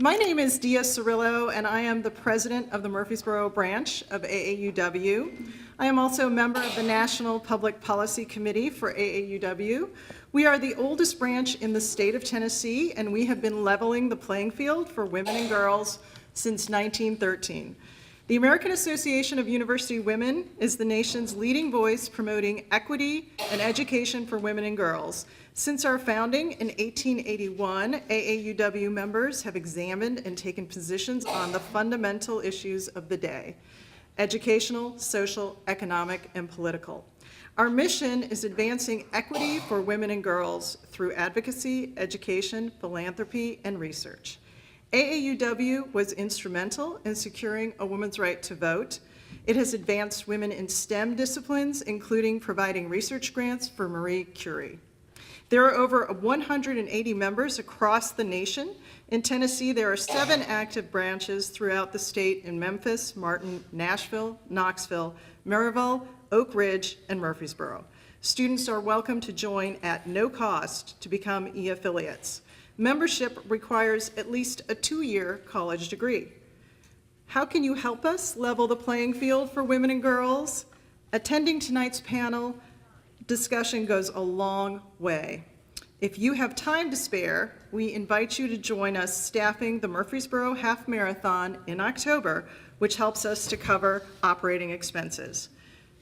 My name is Dia Cirillo, and I am the president of the Murfreesboro branch of AAUW. I am also a member of the National Public Policy Committee for AAUW. We are the oldest branch in the state of Tennessee, and we have been leveling the playing field for women and girls since 1913. The American Association of University Women is the nation's leading voice promoting equity and education for women and girls. Since our founding in 1881, AAUW members have examined and taken positions on the fundamental issues of the day: educational, social, economic, and political. Our mission is advancing equity for women and girls through advocacy, education, philanthropy, and research. AAUW was instrumental in securing a woman's right to vote. It has advanced women in STEM disciplines, including providing research grants for Marie Curie. There are over 180 members across the nation. In Tennessee, there are 7 active branches throughout the state in Memphis, Martin, Nashville, Knoxville, Maryville, Oak Ridge, and Murfreesboro. Students are welcome to join at no cost to become e-affiliates. Membership requires at least a 2-year college degree. How can you help us level the playing field for women and girls? Attending tonight's panel discussion goes a long way. If you have time to spare, we invite you to join us staffing the Murfreesboro Half Marathon in October, which helps us to cover operating expenses.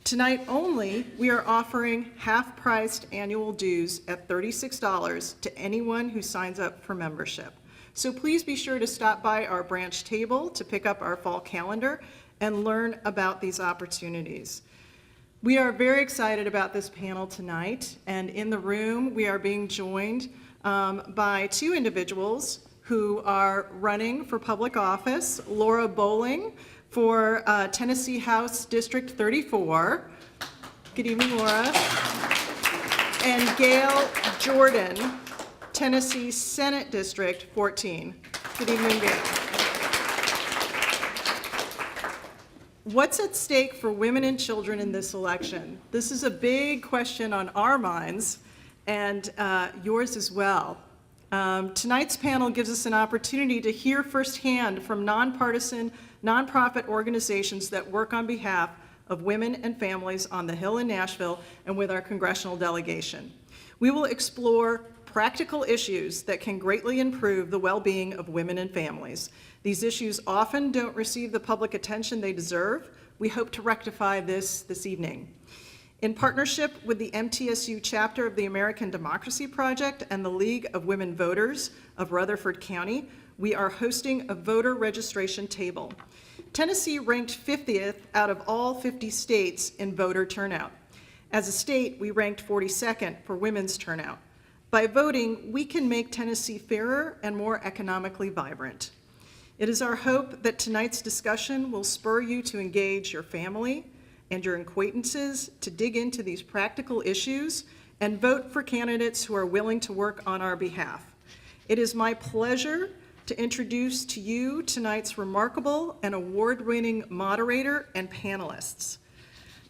Tonight only, we are offering half-priced annual dues at $36 to anyone who signs up for membership. So please be sure to stop by our branch table to pick up our fall calendar and learn about these opportunities. We are very excited about this panel tonight, and in the room we are being joined by 2 individuals who are running for public office: Laura Bowling for Tennessee House District 34. Good evening, Laura. And Gail Jordan, Tennessee Senate District 14. Good evening, Gail. What's at stake for women and children in this election? This is a big question on our minds and yours as well. Tonight's panel gives us an opportunity to hear firsthand from nonpartisan, nonprofit organizations that work on behalf of women and families on the Hill in Nashville and with our congressional delegation. We will explore practical issues that can greatly improve the well-being of women and families. These issues often don't receive the public attention they deserve. We hope to rectify this evening. In partnership with the MTSU chapter of the American Democracy Project and the League of Women Voters of Rutherford County, we are hosting a voter registration table. Tennessee ranked 50th out of all 50 states in voter turnout. As a state, we ranked 42nd for women's turnout. By voting, we can make Tennessee fairer and more economically vibrant. It is our hope that tonight's discussion will spur you to engage your family and your acquaintances to dig into these practical issues and vote for candidates who are willing to work on our behalf. It is my pleasure to introduce to you tonight's remarkable and award-winning moderator and panelists.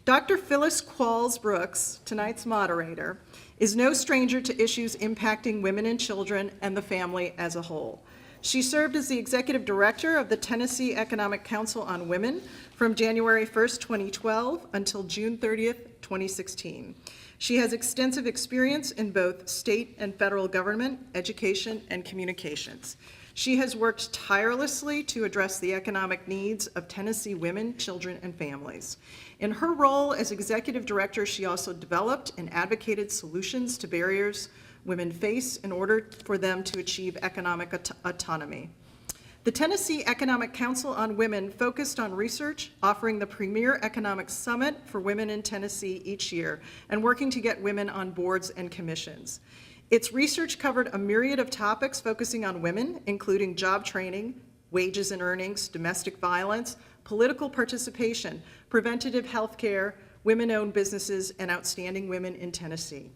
Dr. Phyllis Qualls-Brooks, tonight's moderator, is no stranger to issues impacting women and children and the family as a whole. She served as the executive director of the Tennessee Economic Council on Women from January 1st, 2012 until June 30th, 2016. She has extensive experience in both state and federal government, education, and communications. She has worked tirelessly to address the economic needs of Tennessee women, children, and families. In her role as executive director, she also developed and advocated solutions to barriers women face in order for them to achieve economic autonomy. The Tennessee Economic Council on Women focused on research, offering the premier economic summit for women in Tennessee each year, and working to get women on boards and commissions. Its research covered a myriad of topics focusing on women, including job training, wages and earnings, domestic violence, political participation, preventative health care, women-owned businesses, and outstanding women in Tennessee.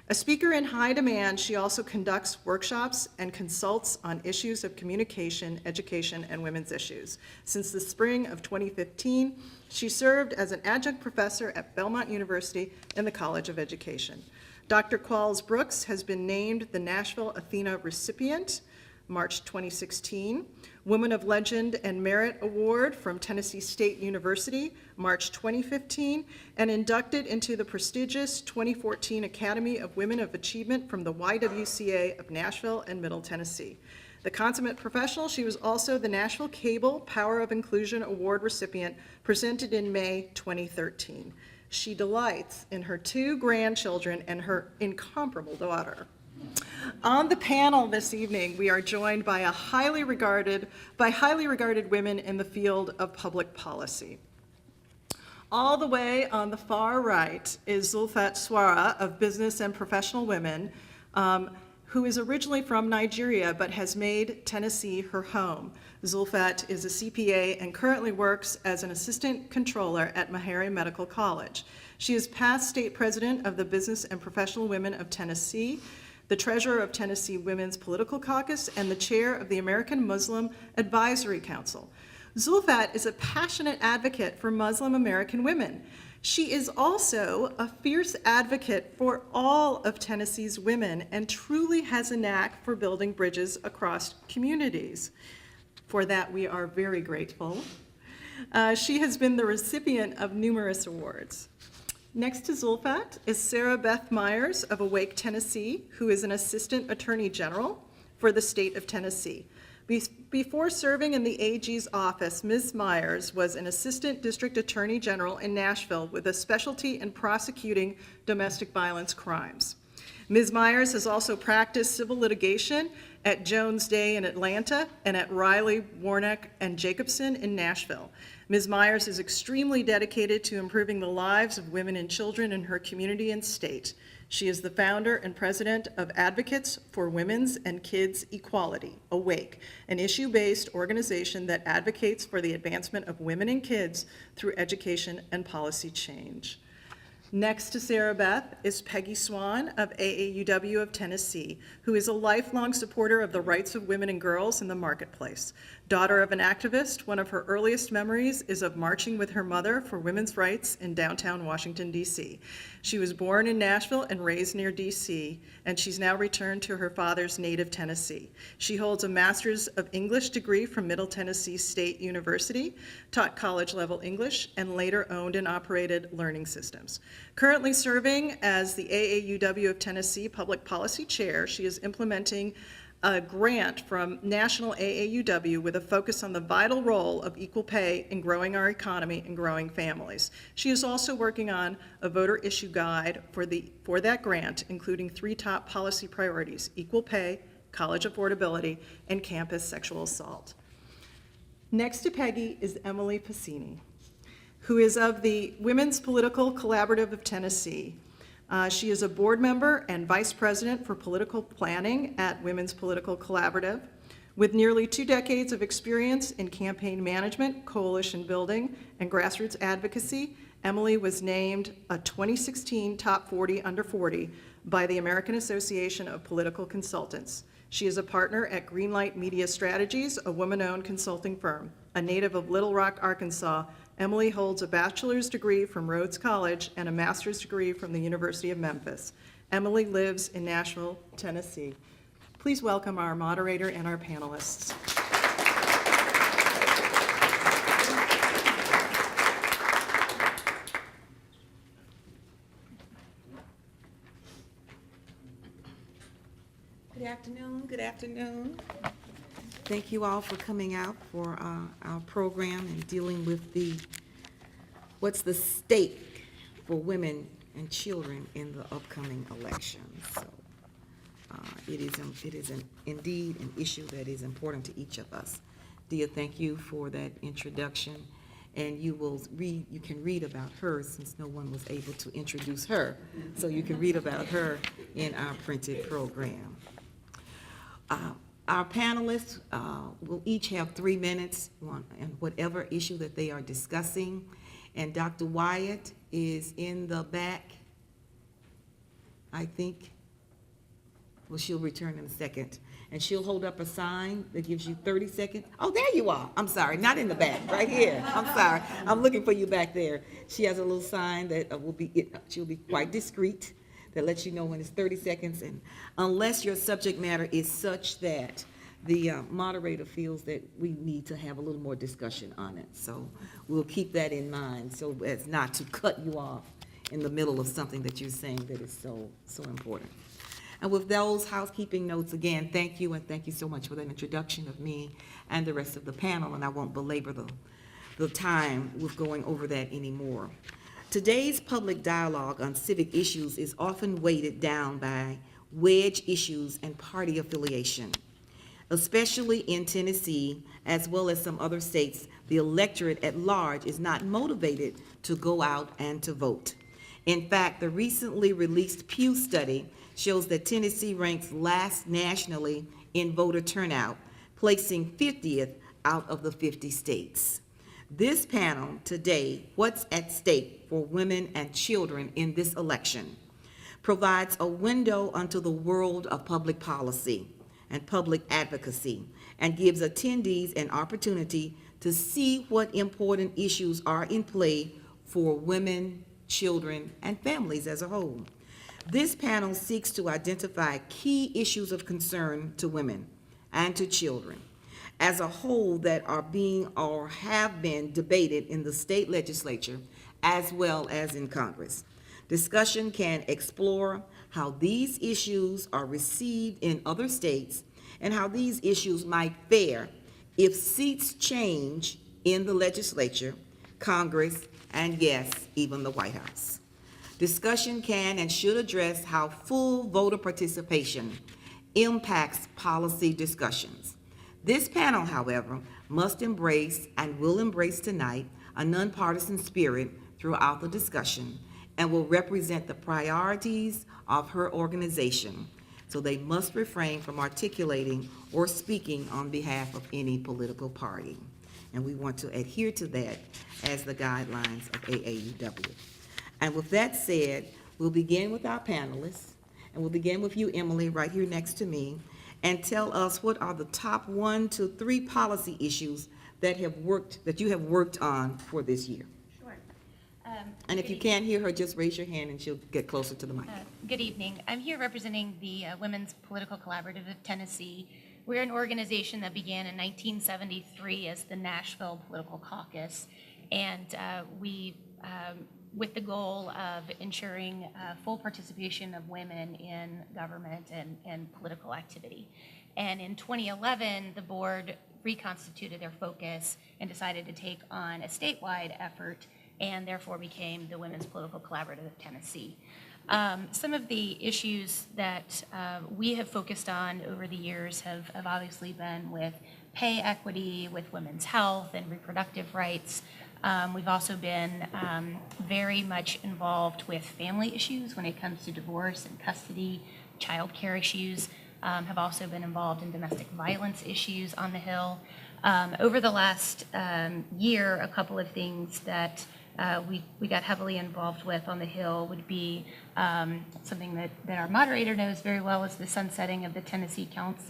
A speaker in high demand, she also conducts workshops and consults on issues of communication, education, and women's issues. Since the spring of 2015, she served as an adjunct professor at Belmont University in the College of Education. Dr. Qualls-Brooks has been named the Nashville Athena recipient March 2016. Woman of Legend and Merit Award from Tennessee State University, March 2015, and inducted into the prestigious 2014 Academy of Women of Achievement from the YWCA of Nashville and Middle Tennessee. The consummate professional, she was also the Nashville Cable Power of Inclusion Award recipient presented in May 2013. She delights in her 2 grandchildren and her incomparable daughter. On the panel this evening, we are joined by highly regarded women in the field of public policy. All the way on the far right is Zulfat Suara of Business and Professional Women, who is originally from Nigeria but has made Tennessee her home. Zulfat is a CPA and currently works as an assistant controller at Meharry Medical College. She is past state president of the Business and Professional Women of Tennessee, the treasurer of Tennessee Women's Political Caucus, and the chair of the American Muslim Advisory Council. Zulfat is a passionate advocate for Muslim American women. She is also a fierce advocate for all of Tennessee's women and truly has a knack for building bridges across communities. For that, we are very grateful. She has been the recipient of numerous awards. Next to Zulfat is Sara Beth Meyers of Awake, Tennessee, who is an assistant attorney general for the state of Tennessee. Before serving in the AG's office, Ms. Meyers was an assistant district attorney general in Nashville with a specialty in prosecuting domestic violence crimes. Ms. Meyers has also practiced civil litigation at Jones Day in Atlanta and at Riley, Warnock, and Jacobson in Nashville. Ms. Meyers is extremely dedicated to improving the lives of women and children in her community and state. She is the founder and president of Advocates for Women's and Kids Equality, AWAKE, an issue-based organization that advocates for the advancement of women and kids through education and policy change. Next to Sara Beth is Peggy Swann of AAUW of Tennessee, who is a lifelong supporter of the rights of women and girls in the marketplace. Daughter of an activist, one of her earliest memories is of marching with her mother for women's rights in downtown Washington, D.C. She was born in Nashville and raised near D.C., and she's now returned to her father's native Tennessee. She holds a Master's of English degree from Middle Tennessee State University, taught college-level English, and later owned and operated learning systems. Currently serving as the AAUW of Tennessee Public Policy Chair, she is implementing a grant from National AAUW with a focus on the vital role of equal pay in growing our economy and growing families. She is also working on a voter issue guide for that grant, including 3 top policy priorities: equal pay, college affordability, and campus sexual assault. Next to Peggy is Emily Passini, who is of the Women's Political Collaborative of Tennessee. She is a board member and vice president for political planning at Women's Political Collaborative. With nearly 2 decades of experience in campaign management, coalition building, and grassroots advocacy, Emily was named a 2016 Top 40 Under 40 by the American Association of Political Consultants. She is a partner at Greenlight Media Strategies, a woman-owned consulting firm. A native of Little Rock, Arkansas, Emily holds a bachelor's degree from Rhodes College and a master's degree from the University of Memphis. Emily lives in Nashville, Tennessee. Please welcome our moderator and our panelists. Good afternoon, good afternoon. Thank you all for coming out for our program and dealing with what's the stake for women and children in the upcoming elections. So it is indeed an issue that is important to each of us. Dia, thank you for that introduction, and you can read about her since no one was able to introduce her. So you can read about her in our printed program. Our panelists will each have 3 minutes on whatever issue that they are discussing. And Dr. Wyatt is in the back, I think. Well, she'll return in a second. And she'll hold up a sign that gives you 30 seconds. Oh, there you are. I'm sorry, not in the back, right here. I'm sorry. I'm looking for you back there. She has a little sign that she'll be quite discreet, that lets you know when it's 30 seconds, and unless your subject matter is such that the moderator feels that we need to have a little more discussion on it. So we'll keep that in mind so as not to cut you off in the middle of something that you're saying that is so important. And with those housekeeping notes, again, thank you, and thank you so much for that introduction of me and the rest of the panel, and I won't belabor the time with going over that anymore. Today's public dialogue on civic issues is often weighted down by wedge issues and party affiliation. Especially in Tennessee, as well as some other states, the electorate at large is not motivated to go out and to vote. In fact, the recently released Pew study shows that Tennessee ranks last nationally in voter turnout, placing 50th out of the 50 states. This panel today, What's at Stake for Women and Children in this Election, provides a window onto the world of public policy and public advocacy, and gives attendees an opportunity to see what important issues are in play for women, children, and families as a whole. This panel seeks to identify key issues of concern to women and to children as a whole that are being or have been debated in the state legislature as well as in Congress. Discussion can explore how these issues are received in other states and how these issues might fare if seats change in the legislature, Congress, and yes, even the White House. Discussion can and should address how full voter participation impacts policy discussions. This panel, however, must embrace and will embrace tonight a nonpartisan spirit throughout the discussion and will represent the priorities of her organization, so they must refrain from articulating or speaking on behalf of any political party. And we want to adhere to that as the guidelines of AAUW. And with that said, we'll begin with our panelists, and we'll begin with you, Emily, right here next to me, and tell us what are the top 1 to 3 policy issues that you have worked on for this year. Sure. And if you can't hear her, just raise your hand and she'll get closer to the mic. Good evening. I'm here representing the Women's Political Collaborative of Tennessee. We're an organization that began in 1973 as the Nashville Political Caucus, and we with the goal of ensuring full participation of women in government and political activity. And in 2011, the board reconstituted their focus and decided to take on a statewide effort, and therefore became the Women's Political Collaborative of Tennessee. Some of the issues that we have focused on over the years have obviously been with pay equity, with women's health and reproductive rights. We've also been very much involved with family issues when it comes to divorce and custody, child care issues, have also been involved in domestic violence issues on the Hill. Over the last year, a couple of things that we got heavily involved with on the Hill would be something that our moderator knows very well, is the sunsetting of the Tennessee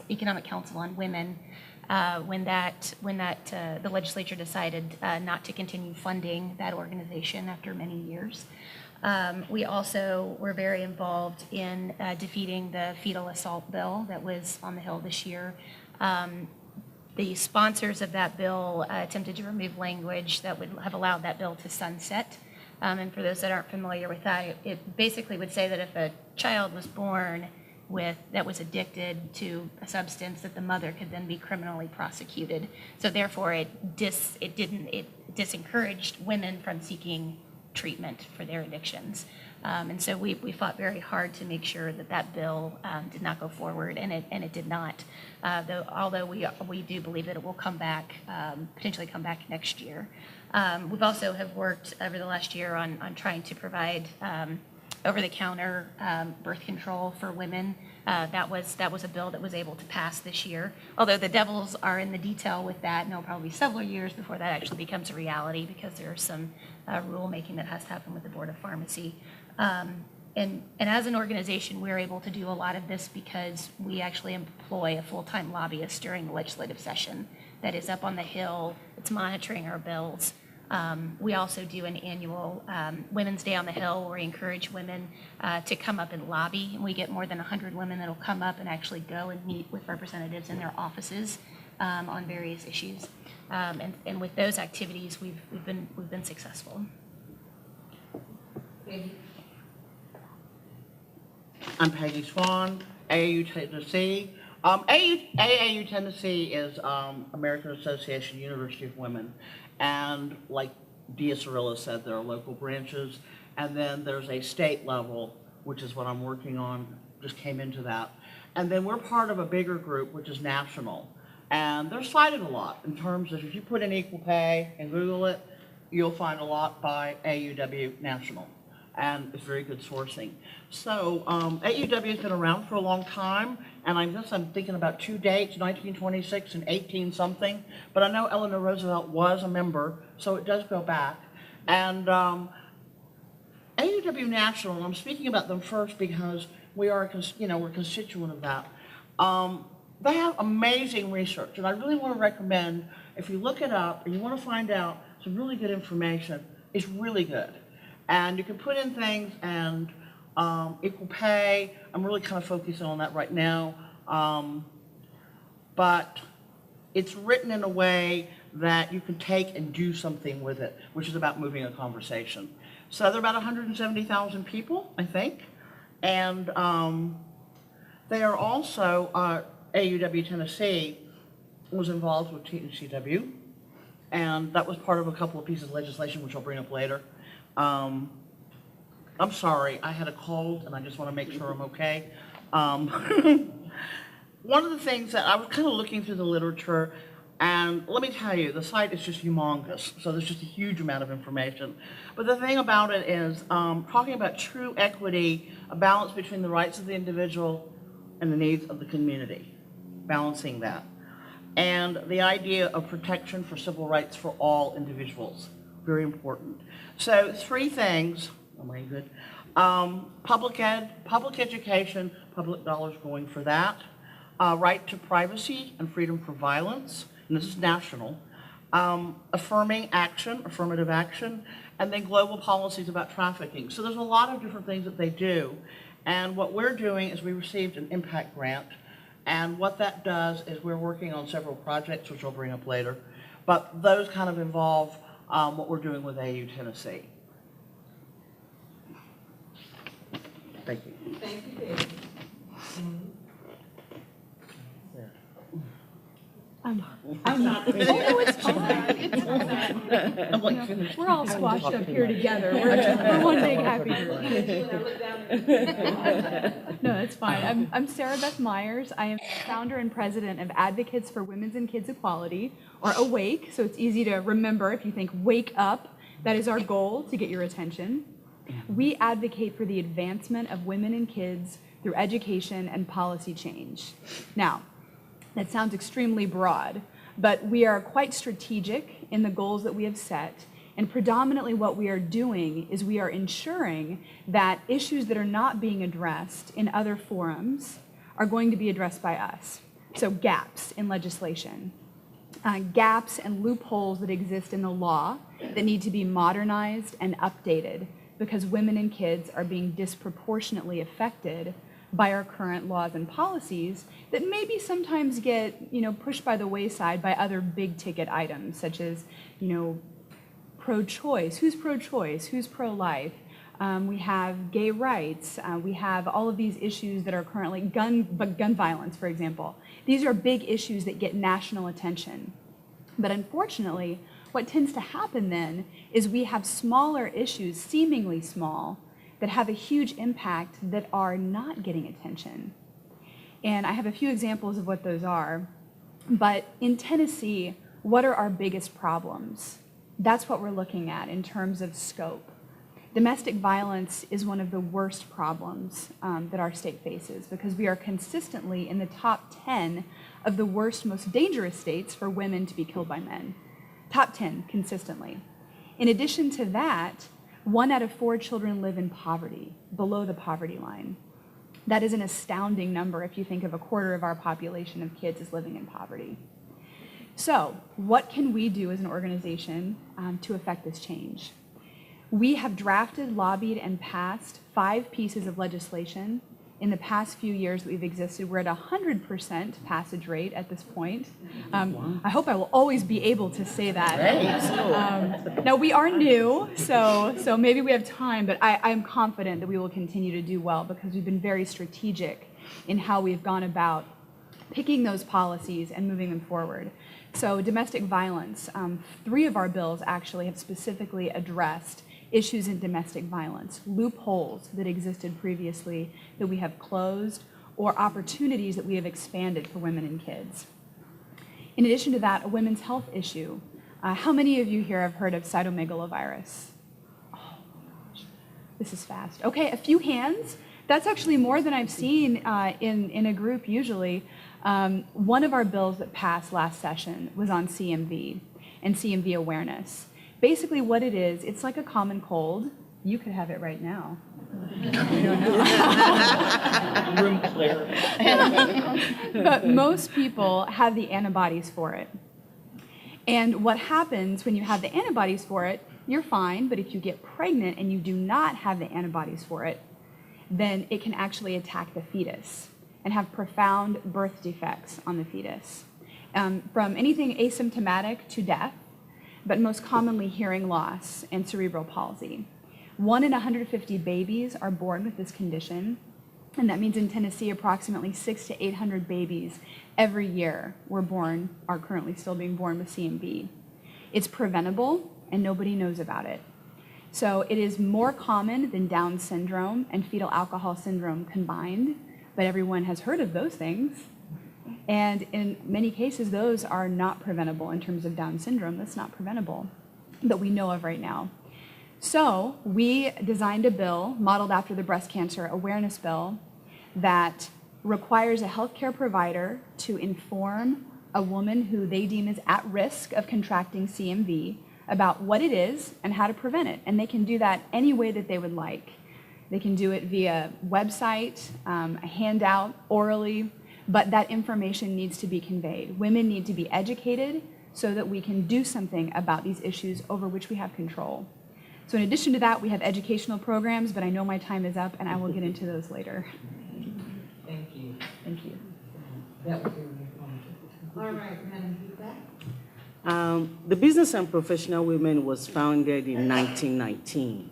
Economic Council on Women, when the legislature decided not to continue funding that organization after many years. We also were very involved in defeating the fetal assault bill that was on the Hill this year. The sponsors of that bill attempted to remove language that would have allowed that bill to sunset. And for those that aren't familiar with that, it basically would say that if a child was born that was addicted to a substance, that the mother could then be criminally prosecuted. So therefore, it disencouraged women from seeking treatment for their addictions. And so we fought very hard to make sure that bill did not go forward, and it did not. Although we do believe that it will come back, potentially come back next year. We've also have worked over the last year on trying to provide over-the-counter birth control for women. That was a bill that was able to pass this year. Although the devils are in the detail with that, and it'll probably be several years before that actually becomes a reality, because there's some rulemaking that has to happen with the Board of Pharmacy. And as an organization, we're able to do a lot of this because we actually employ a full-time lobbyist during the legislative session that is up on the Hill. It's monitoring our bills. We also do an annual Women's Day on the Hill where we encourage women to come up and lobby. And we get more than 100 women that'll come up and actually go and meet with representatives in their offices on various issues. And with those activities, we've been successful. I'm Peggy Swann, AAU Tennessee. AAU Tennessee is American Association University of Women. And like Dia Cirillo said, there are local branches. And then there's a state level, which is what I'm working on, just came into that. And then we're part of a bigger group, which is national. And they're cited a lot in terms of if you put in equal pay and Google it, you'll find a lot by AAUW National. And it's very good sourcing. So AAUW has been around for a long time, and I'm thinking about two dates, 1926 and 18 something. But I know Eleanor Roosevelt was a member, so it does go back. And AAUW National, and I'm speaking about them first because we are, we're a constituent of that. They have amazing research, and I really want to recommend, if you look it up and you want to find out some really good information, it's really good. And you can put in things and equal pay. I'm really kind of focusing on that right now. But it's written in a way that you can take and do something with it, which is about moving a conversation. So there are about 170,000 people, I think. And they are also, AUW Tennessee was involved with TNCW. And that was part of a couple of pieces of legislation, which I'll bring up later. I'm sorry, I had a cold and I just want to make sure I'm okay. One of the things that I was kind of looking through the literature, and let me tell you, the site is just humongous, so there's just a huge amount of information. But the thing about it is, talking about true equity, a balance between the rights of the individual and the needs of the community, balancing that. And the idea of protection for civil rights for all individuals, very important. So three things, am I good? Public education, public dollars going for that. Right to privacy and freedom from violence, and this is national. Affirming action, affirmative action, and then global policies about trafficking. So there's a lot of different things that they do. And what we're doing is we received an impact grant. And what that does is we're working on several projects, which I'll bring up later. But those kind of involve what we're doing with AU Tennessee. Thank you. Thank you, Peggy. I'm not. Oh, no, it's fine. It's I'm like, finished. We're all squashed up here together. We're one big happy group. No, it's fine. I'm Sarah Beth Meyers. I am founder and president of Advocates for Women's and Kids Equality, or AWAKE, so it's easy to remember if you think wake up. That is our goal, to get your attention. We advocate for the advancement of women and kids through education and policy change. Now, that sounds extremely broad, but we are quite strategic in the goals that we have set, and predominantly what we are doing is we are ensuring that issues that are not being addressed in other forums are going to be addressed by us. So gaps in legislation, gaps and loopholes that exist in the law that need to be modernized and updated because women and kids are being disproportionately affected by our current laws and policies that maybe sometimes get, pushed by the wayside by other big ticket items, such as, pro-choice. Who's pro-choice? Who's pro-life? We have gay rights. We have all of these issues that are currently gun violence, for example. These are big issues that get national attention. But unfortunately, what tends to happen then is we have smaller issues, seemingly small, that have a huge impact that are not getting attention. And I have a few examples of what those are. But in Tennessee, what are our biggest problems? That's what we're looking at in terms of scope. Domestic violence is one of the worst problems that our state faces because we are consistently in the top 10 of the worst, most dangerous states for women to be killed by men. Top 10 consistently. In addition to that, 1 out of 4 children live in poverty, below the poverty line. That is an astounding number if you think of 1/4 of our population of kids as living in poverty. So what can we do as an organization to affect this change? We have drafted, lobbied, and passed 5 pieces of legislation. In the past few years that we've existed, we're at 100% passage rate at this point. I hope I will always be able to say that. Now, we are new, so maybe we have time, but I'm confident that we will continue to do well because we've been very strategic in how we've gone about picking those policies and moving them forward. So domestic violence, 3 of our bills actually have specifically addressed issues in domestic violence, loopholes that existed previously that we have closed, or opportunities that we have expanded for women and kids. In addition to that, a women's health issue. How many of you here have heard of cytomegalovirus? Oh, gosh. This is fast. Okay, a few hands. That's actually more than I've seen in a group usually. One of our bills that passed last session was on CMV and CMV awareness. Basically what it is, it's like a common cold. You could have it right now. Room clear. But most people have the antibodies for it. And what happens when you have the antibodies for it, you're fine, but if you get pregnant and you do not have the antibodies for it, then it can actually attack the fetus and have profound birth defects on the fetus. From anything asymptomatic to death, but most commonly hearing loss and cerebral palsy. 1 in 150 babies are born with this condition, and that means in Tennessee, approximately 600 to 800 babies every year are currently still being born with CMV. It's preventable, and nobody knows about it. So it is more common than Down syndrome and fetal alcohol syndrome combined, but everyone has heard of those things. And in many cases, those are not preventable in terms of Down syndrome. That's not preventable that we know of right now. So we designed a bill modeled after the breast cancer awareness bill that requires a healthcare provider to inform a woman who they deem is at risk of contracting CMV about what it is and how to prevent it. And they can do that any way that they would like. They can do it via website, a handout, orally, but that information needs to be conveyed. Women need to be educated so that we can do something about these issues over which we have control. So in addition to that, we have educational programs, but I know my time is up and I will get into those later. Thank you. Thank you. That was very informative. All right, Madam Zulfat. The Business and Professional Women was founded in 1919.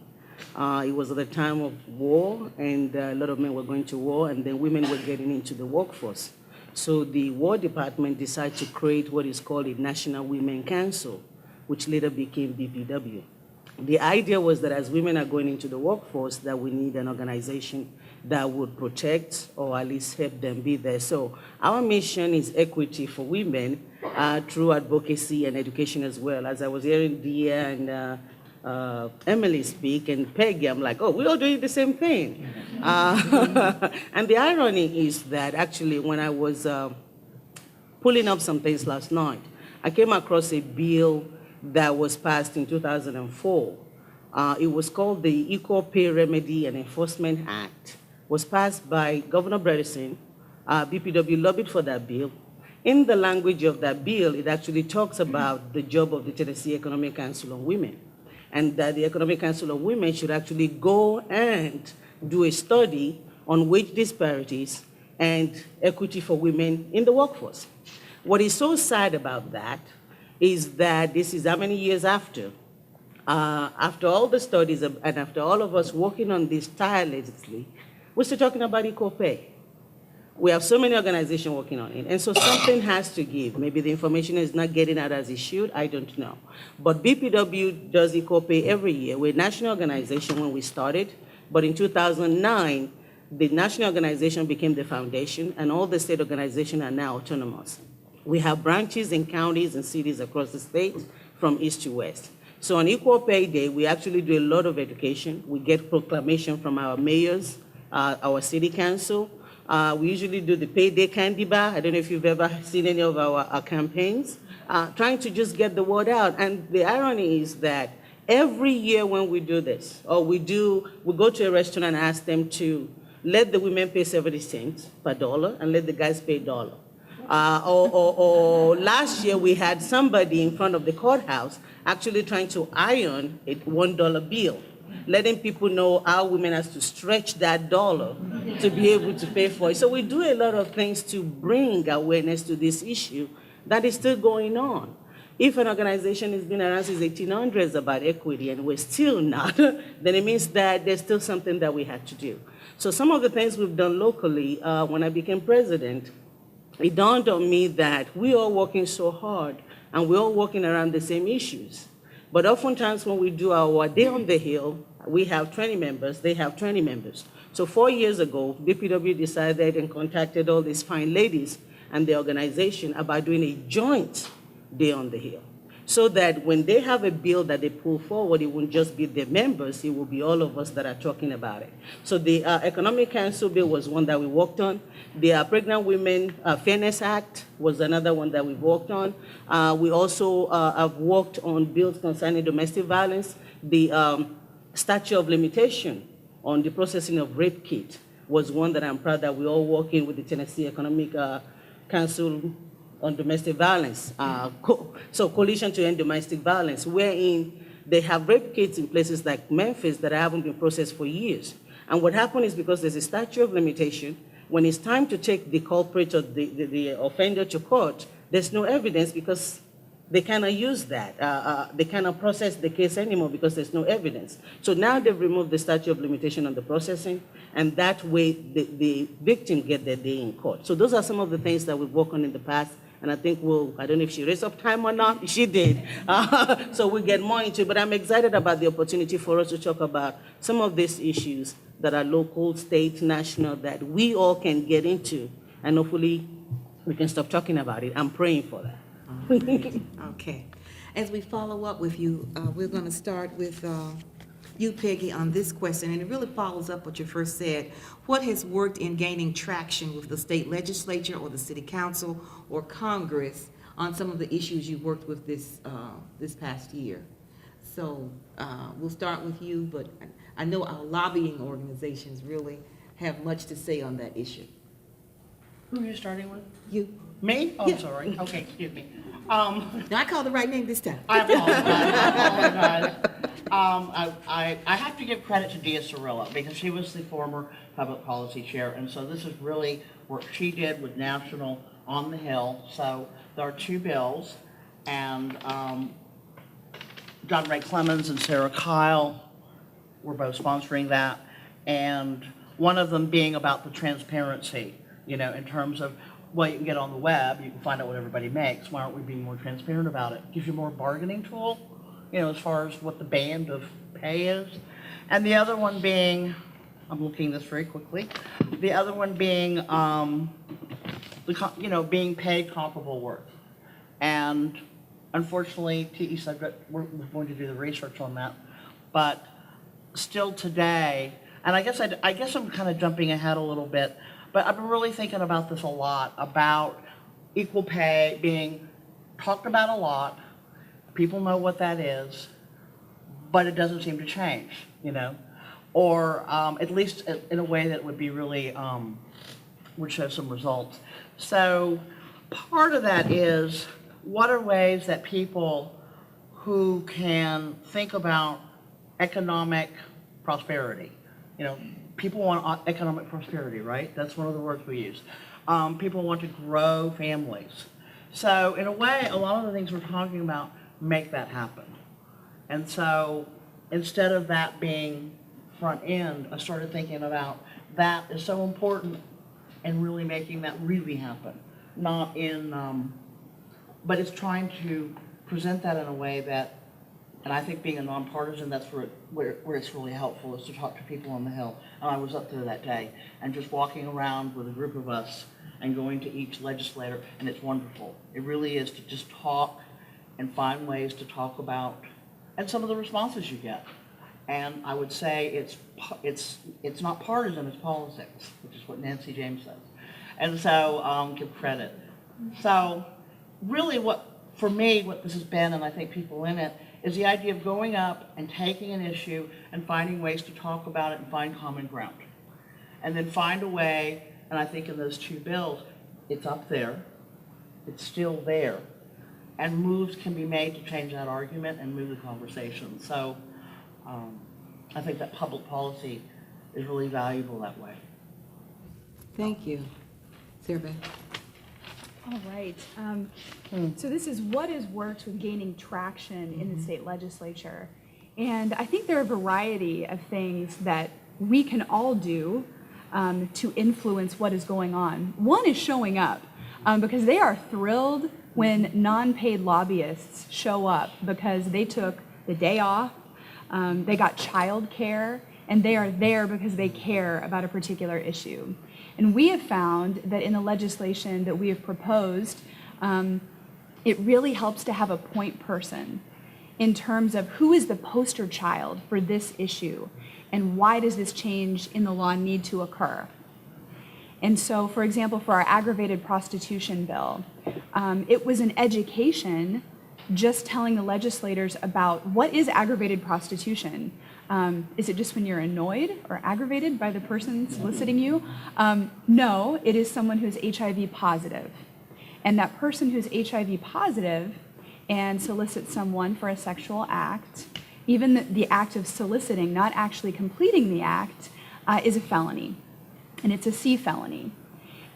It was at the time of war, and a lot of men were going to war, and then women were getting into the workforce. So the War Department decided to create what is called a National Women Council, which later became BPW. The idea was that as women are going into the workforce, that we need an organization that would protect or at least help them be there. So our mission is equity for women through advocacy and education as well. As I was hearing Dia and Emily speak and Peggy, I'm like, oh, we're all doing the same thing. And the irony is that actually when I was pulling up some things last night, I came across a bill that was passed in 2004. It was called the Equal Pay Remedy and Enforcement Act. It was passed by Governor Bredesen. BPW lobbied for that bill. In the language of that bill, it actually talks about the job of the Tennessee Economic Council on Women, and that the Economic Council of Women should actually go and do a study on wage disparities and equity for women in the workforce. What is so sad about that is that this is how many years after all the studies and after all of us working on this tirelessly, we're still talking about equal pay. We have so many organizations working on it, and so something has to give. Maybe the information is not getting out as it should, I don't know. But BPW does equal pay every year. We're a national organization when we started, but in 2009, the national organization became the foundation, and all the state organizations are now autonomous. We have branches in counties and cities across the state from east to west. So on Equal Pay Day, we actually do a lot of education. We get proclamation from our mayors, our city council. We usually do the payday candy bar. I don't know if you've ever seen any of our campaigns, trying to just get the word out. And the irony is that every year when we do this, or we go to a restaurant and ask them to let the women pay 70 cents per dollar and let the guys pay $1. Or last year, we had somebody in front of the courthouse actually trying to iron a $1 bill, letting people know how women has to stretch that dollar to be able to pay for it. So we do a lot of things to bring awareness to this issue that is still going on. If an organization has been around since 1800s about equity and we're still not, then it means that there's still something that we had to do. So some of the things we've done locally, when I became president, it dawned on me that we are working so hard and we're all working around the same issues. But oftentimes when we do our Day on the Hill, we have 20 members, they have 20 members. So 4 years ago, BPW decided and contacted all these fine ladies and the organization about doing a joint Day on the Hill, so that when they have a bill that they pull forward, it won't just be their members, it will be all of us that are talking about it. So the Economic Council bill was one that we worked on. The Pregnant Women Fairness Act was another one that we worked on. We also have worked on bills concerning domestic violence. The statute of limitation on the processing of rape kit was one that I'm proud that we're all working with the Tennessee Economic Council on domestic violence, Coalition to End Domestic Violence, wherein they have rape kits in places like Memphis that haven't been processed for years. And what happened is because there's a statute of limitation, when it's time to take the culprit or the offender to court, there's no evidence because they cannot use that. They cannot process the case anymore because there's no evidence. So now they've removed the statute of limitation on the processing, and that way the victim get their day in court. So those are some of the things that we've worked on in the past. And I think I don't know if she raised up time or not, she did. So we'll get more into it, but I'm excited about the opportunity for us to talk about some of these issues that are local, state, national, that we all can get into, and hopefully we can stop talking about it. I'm praying for that. Okay. As we follow up with you, we're going to start with you, Peggy, on this question, and it really follows up what you first said. What has worked in gaining traction with the state legislature or the city council or Congress on some of the issues you worked with this past year? So we'll start with you, but I know our lobbying organizations really have much to say on that issue. Who are you starting with? You. Me? Oh, Yeah. I'm sorry. Okay, excuse me. Now, I called the right name this time. I apologize. I have to give credit to Dia Cirillo because she was the former public policy chair, and so this is really work she did with National on the Hill. So there are two bills, and John Ray Clemens and Sarah Kyle were both sponsoring that, and one of them being about the transparency, in terms of, well, you can get on the web, you can find out what everybody makes. Why aren't we being more transparent about it? Gives you more bargaining tool, as far as what the band of pay is. And the other one being, I'm looking this very quickly, the other one being, being paid comparable work. And unfortunately, TE said that we're going to do the research on that. But still today, and I guess I'm kind of jumping ahead a little bit, but I've been really thinking about this a lot, about equal pay being talked about a lot. People know what that is, but it doesn't seem to change, or at least in a way that would be really, would show some results. So part of that is, what are ways that people who can think about economic prosperity, people want economic prosperity, right? That's one of the words we use. People want to grow families. So in a way, a lot of the things we're talking about make that happen. And so instead of that being front end, I started thinking about that is so important and really making that really happen. Not in, but it's trying to present that in a way that, and I think being a nonpartisan, that's where it's really helpful, is to talk to people on the Hill. And I was up there that day and just walking around with a group of us and going to each legislator, and it's wonderful. It really is to just talk and find ways to talk about, and some of the responses you get. And I would say it's not partisan, it's politics, which is what Nancy James says. And so give credit. So really for me, what this has been, and I think people in it, is the idea of going up and taking an issue and finding ways to talk about it and find common ground. And then find a way, and I think in those two bills, it's up there, It's still there. And moves can be made to change that argument and move the conversation. So I think that public policy is really valuable that way. Thank you. Sara Beth? All right. So this is what has worked with gaining traction in the state legislature. And I think there are a variety of things that we can all do to influence what is going on. One is showing up because they are thrilled when non-paid lobbyists show up because they took the day off, they got childcare, and they are there because they care about a particular issue. And we have found that in the legislation that we have proposed, it really helps to have a point person in terms of who is the poster child for this issue and why does this change in the law need to occur. And so, for example, for our aggravated prostitution bill, it was an education just telling the legislators about what is aggravated prostitution. Is it just when you're annoyed or aggravated by the person soliciting you? No, it is someone who's HIV positive. And that person who's HIV positive and solicits someone for a sexual act, even the act of soliciting, not actually completing the act, is a felony. And it's a C felony.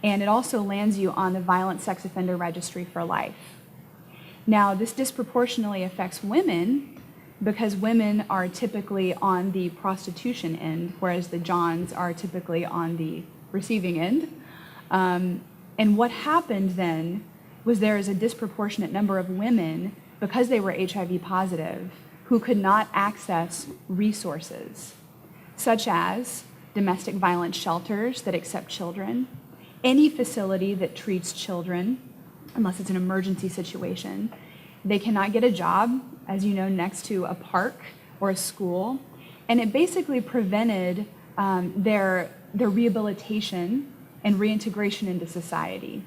And it also lands you on the violent sex offender registry for life. Now, this disproportionately affects women because women are typically on the prostitution end, whereas the Johns are typically on the receiving end. And what happened then was there is a disproportionate number of women, because they were HIV positive, who could not access resources, such as domestic violence shelters that accept children, any facility that treats children, unless it's an emergency situation. They cannot get a job, as you know, next to a park or a school. And it basically prevented their rehabilitation and reintegration into society.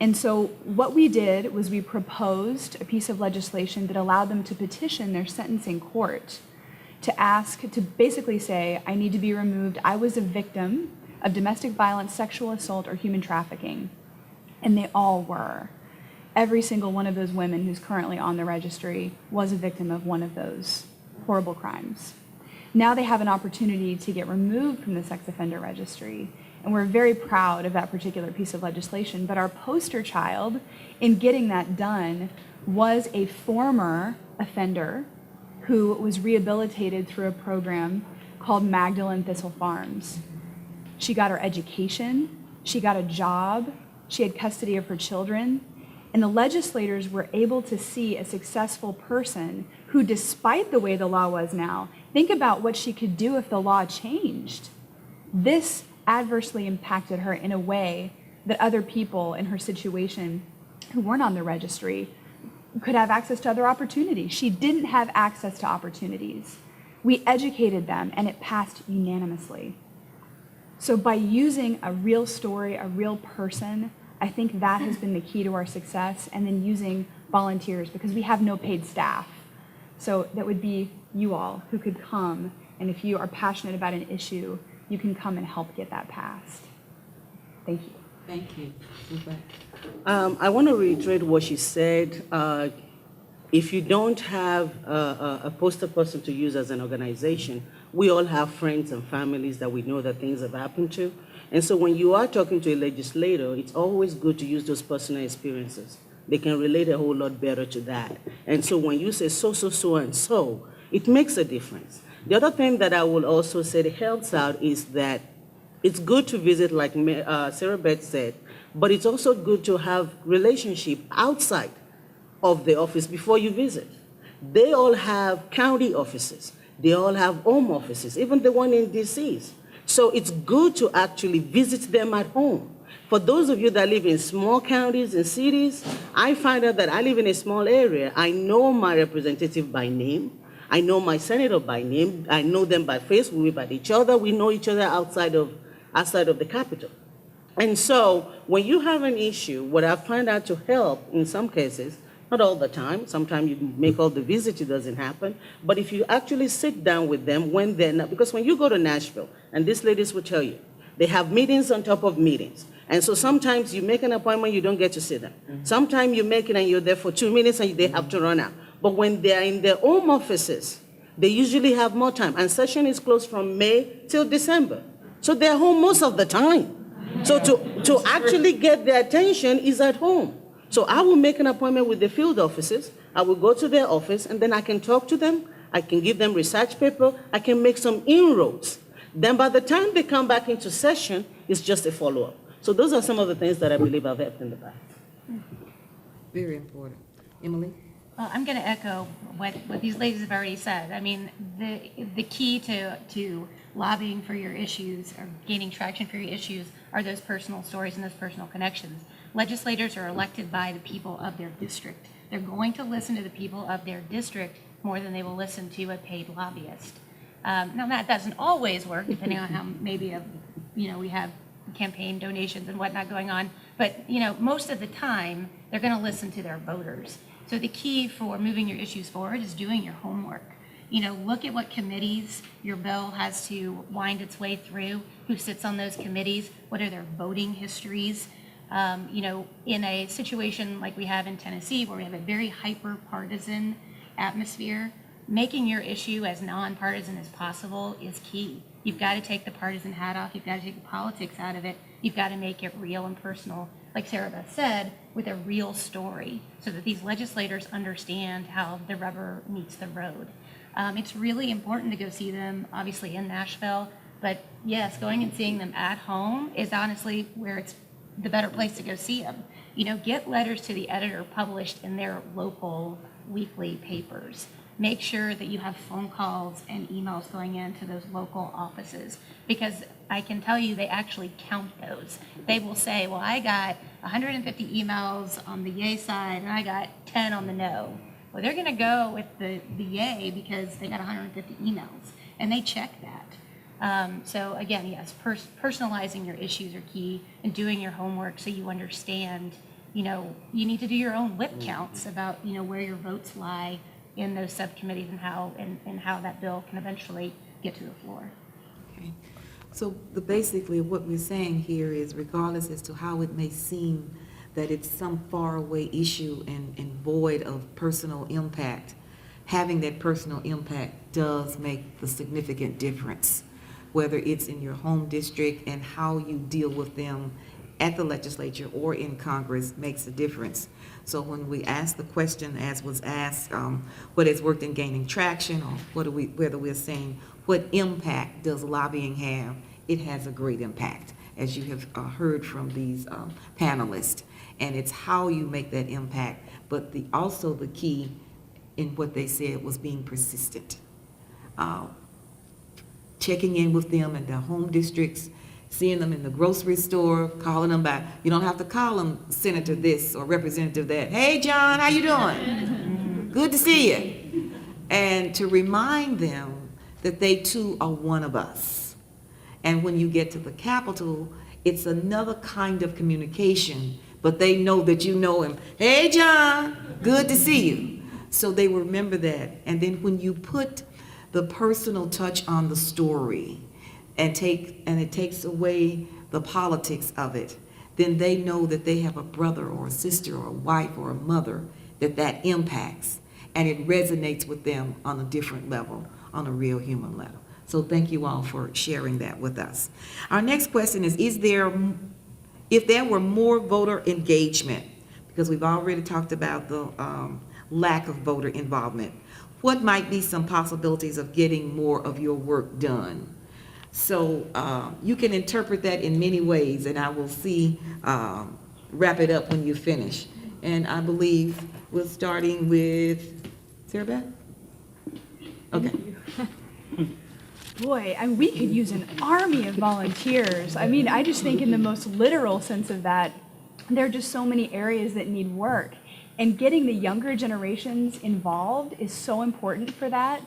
And so what we did was we proposed a piece of legislation that allowed them to petition their sentencing court to ask, to basically say, I need to be removed. I was a victim of domestic violence, sexual assault, or human trafficking. And they all were. Every single one of those women who's currently on the registry was a victim of one of those horrible crimes. Now they have an opportunity to get removed from the sex offender registry. And we're very proud of that particular piece of legislation. But our poster child in getting that done was a former offender who was rehabilitated through a program called Magdalene Thistle Farms. She got her education, she got a job, she had custody of her children, and the legislators were able to see a successful person who, despite the way the law was now, think about what she could do if the law changed. This adversely impacted her in a way that other people in her situation who weren't on the registry could have access to other opportunities. She didn't have access to opportunities. We educated them, and it passed unanimously. So by using a real story, a real person, I think that has been the key to our success, and then using volunteers, because we have no paid staff. So that would be you all who could come, and if you are passionate about an issue, you can come and help get that passed. Thank you. Thank you. Zulfat? I want to reiterate what she said. If you don't have a poster person to use as an organization, we all have friends and families that we know that things have happened to. And so when you are talking to a legislator, it's always good to use those personal experiences. They can relate a whole lot better to that. And so when you say so, and so, it makes a difference. The other thing that I will also say that helps out is that it's good to visit, like Sara Beth said, but it's also good to have relationship outside of the office before you visit. They all have county offices. They all have home offices, even the one in DC. So it's good to actually visit them at home. For those of you that live in small counties and cities, I find out that I live in a small area. I know my representative by name. I know my senator by name. I know them by face. We meet each other. We know each other outside of the Capitol. And so when you have an issue, what I find out to help in some cases, not all the time, sometimes you make all the visits, it doesn't happen, but if you actually sit down with them when they're not, because when you go to Nashville, and these ladies will tell you, they have meetings on top of meetings, And so sometimes you make an appointment, you don't get to see them. Sometimes you make it and you're there for 2 minutes and they have to run out. But when they're in their home offices, they usually have more time. And session is closed from May till December. So they're home most of the time. So to actually get their attention is at home. So I will make an appointment with the field offices. I will go to their office and then I can talk to them. I can give them research paper. I can make some inroads. Then by the time they come back into session, it's just a follow-up. So those are some of the things that I believe I've helped in the past. Very important. Emily? Well, I'm going to echo what these ladies have already said. I mean, the key to lobbying for your issues or gaining traction for your issues are those personal stories and those personal connections. Legislators are elected by the people of their district. They're going to listen to the people of their district more than they will listen to a paid lobbyist. Now, that doesn't always work, depending on how maybe we have campaign donations and whatnot going on. But, most of the time, they're going to listen to their voters. So the key for moving your issues forward is doing your homework. Look at what committees your bill has to wind its way through, who sits on those committees, what are their voting histories. In a situation like we have in Tennessee, where we have a very hyper-partisan atmosphere, making your issue as nonpartisan as possible is key. You've got to take the partisan hat off. You've got to take the politics out of it. You've got to make it real and personal, like Sara Beth said, with a real story, so that these legislators understand how the rubber meets the road. It's really important to go see them, obviously, in Nashville. But yes, going and seeing them at home is honestly where it's the better place to go see them. Get letters to the editor published in their local weekly papers. Make sure that you have phone calls and emails going into those local offices, because I can tell you they actually count those. They will say, well, I got 150 emails on the yay side and I got 10 on the no. Well, they're going to go with the yay because they got 150 emails, and they check that. So again, yes, personalizing your issues are key, and doing your homework so you understand, you need to do your own lip counts about, where your votes lie in those subcommittees and how that bill can eventually get to the floor. Okay. So basically what we're saying here is, regardless as to how it may seem that it's some faraway issue and void of personal impact, having that personal impact does make the significant difference, whether it's in your home district and how you deal with them at the legislature or in Congress makes a difference. So when we ask the question, as was asked, what has worked in gaining traction, or whether we're saying what impact does lobbying have, it has a great impact, as you have heard from these panelists. And it's how you make that impact, but also the key in what they said was being persistent. Checking in with them in their home districts, seeing them in the grocery store, calling them back. You don't have to call them Senator this or Representative that. Hey, John, how you doing? Good to see you. And to remind them that they too are one of us. And when you get to the Capitol, it's another kind of communication, but they know that you know him. Hey, John, good to see you. So they remember that. And then when you put the personal touch on the story and it takes away the politics of it, then they know that they have a brother or a sister or a wife or a mother that impacts, and it resonates with them on a different level, on a real human level. So thank you all for sharing that with us. Our next question is if there were more voter engagement, because we've already talked about the lack of voter involvement, what might be some possibilities of getting more of your work done? So you can interpret that in many ways, and I will wrap it up when you finish. And I believe we're starting with Sara Beth? Okay. Boy, we could use an army of volunteers. I just think in the most literal sense of that, there are just so many areas that need work. And getting the younger generations involved is so important for that,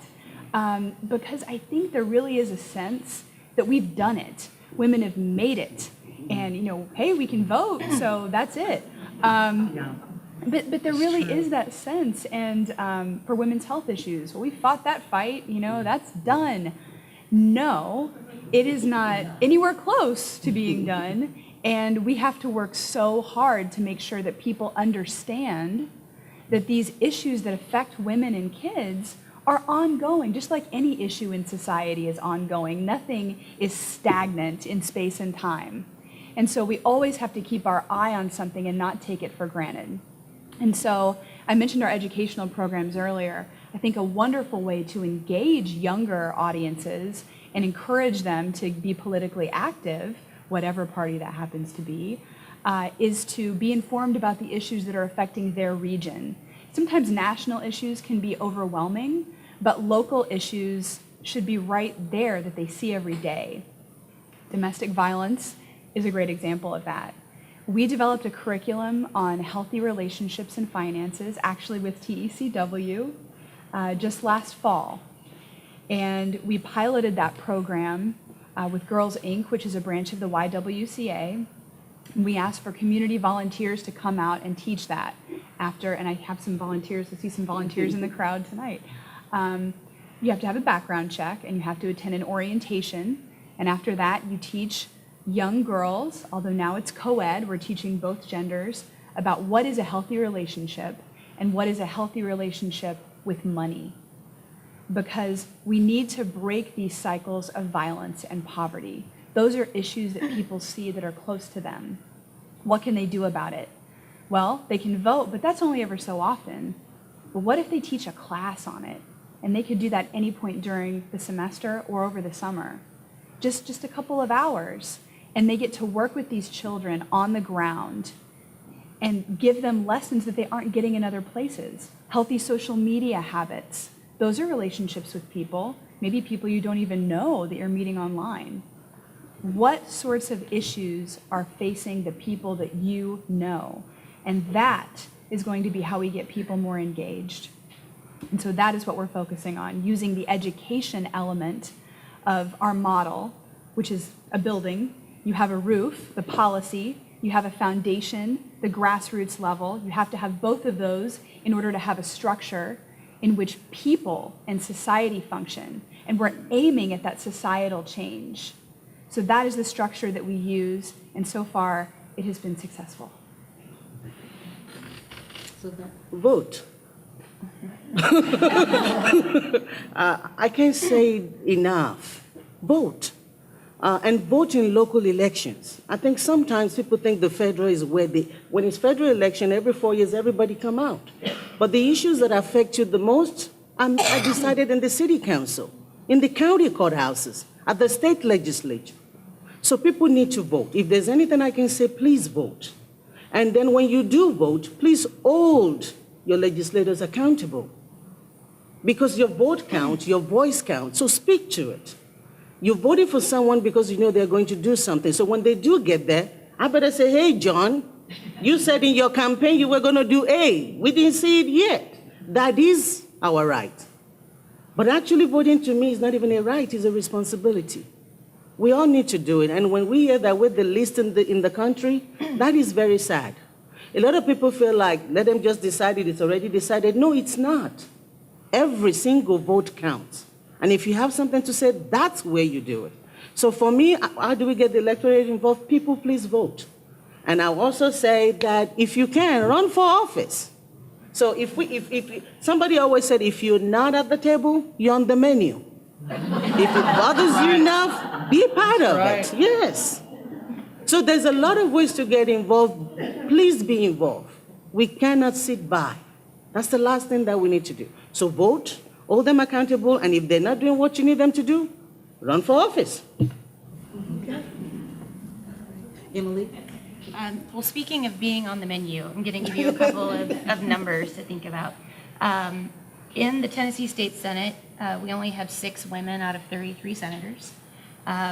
because I think there really is a sense that we've done it. Women have made it. And, hey, we can vote, so that's it. But there really is that sense. And for women's health issues, well, we fought that fight, that's done. No, it is not anywhere close to being done. And we have to work so hard to make sure that people understand that these issues that affect women and kids are ongoing, just like any issue in society is ongoing. Nothing is stagnant in space and time. And so we always have to keep our eye on something and not take it for granted. And so I mentioned our educational programs earlier. I think a wonderful way to engage younger audiences and encourage them to be politically active, whatever party that happens to be, is to be informed about the issues that are affecting their region. Sometimes national issues can be overwhelming, but local issues should be right there that they see every day. Domestic violence is a great example of that. We developed a curriculum on healthy relationships and finances, actually with TECW, just last fall. And we piloted that program with Girls Inc., which is a branch of the YWCA. We asked for community volunteers to come out and teach that after, and I have some volunteers, I see some volunteers in the crowd tonight. You have to have a background check and you have to attend an orientation. And after that, you teach young girls, although now it's co-ed, we're teaching both genders, about what is a healthy relationship and what is a healthy relationship with money. Because we need to break these cycles of violence and poverty. Those are issues that people see that are close to them. What can they do about it? Well, they can vote, but that's only ever so often. But what if they teach a class on it? And they could do that any point during the semester or over the summer. Just a couple of hours. And they get to work with these children on the ground and give them lessons that they aren't getting in other places. Healthy social media habits. Those are relationships with people, maybe people you don't even know that you're meeting online. What sorts of issues are facing the people that you know? And that is going to be how we get people more engaged. And so that is what we're focusing on, using the education element of our model, which is a building. You have a roof, the policy, you have a foundation, the grassroots level. You have to have both of those in order to have a structure in which people and society function. And we're aiming at that societal change. So that is the structure that we use, and so far it has been successful. Vote. I can't say enough. Vote. And vote in local elections. I think sometimes people think the federal is when it's federal election, every 4 years, everybody come out. But the issues that affect you the most are decided in the city council, in the county courthouses, at the state legislature. So people need to vote. If there's anything I can say, please vote. And then when you do vote, please hold your legislators accountable. Because your vote counts, your voice counts, so speak to it. You voted for someone because you know they're going to do something. So when they do get there, I better say, hey, John, you said in your campaign you were going to do A. We didn't see it yet. That is our right. But actually voting to me is not even a right, it's a responsibility. We all need to do it. And when we hear that we're the least in the country, that is very sad. A lot of people feel like, let them just decide it, it's already decided. No, it's not. Every single vote counts. And if you have something to say, that's where you do it. So for me, how do we get the electorate involved? People, please vote. And I'll also say that if you can, run for office. So if somebody always said, if you're not at the table, you're on the menu. If it bothers you enough, be part of it. Yes. So there's a lot of ways to get involved. Please be involved. We cannot sit by. That's the last thing that we need to do. So vote. Hold them accountable, and if they're not doing what you need them to do, run for office. Okay. Emily? Well, speaking of being on the menu, I'm going to give you a couple of numbers to think about. In the Tennessee State Senate, we only have 6 women out of 33 senators.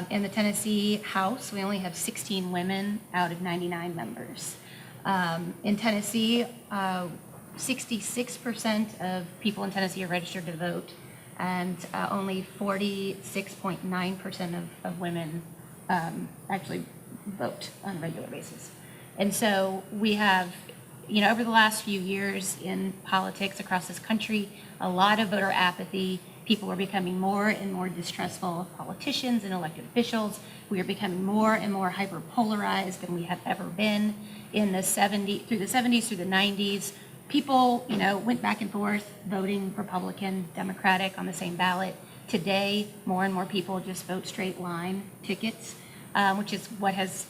In the Tennessee House, we only have 16 women out of 99 members. In Tennessee, 66% of people in Tennessee are registered to vote, and only 46.9% of women actually vote on a regular basis. And so we have, over the last few years in politics across this country, a lot of voter apathy People are becoming more and more distrustful of politicians and elected officials. We are becoming more and more hyper-polarized than we have ever been. Through the 70s, through the 90s, people, went back and forth voting Republican, Democratic on the same ballot. Today, more and more people just vote straight line tickets, which is what has,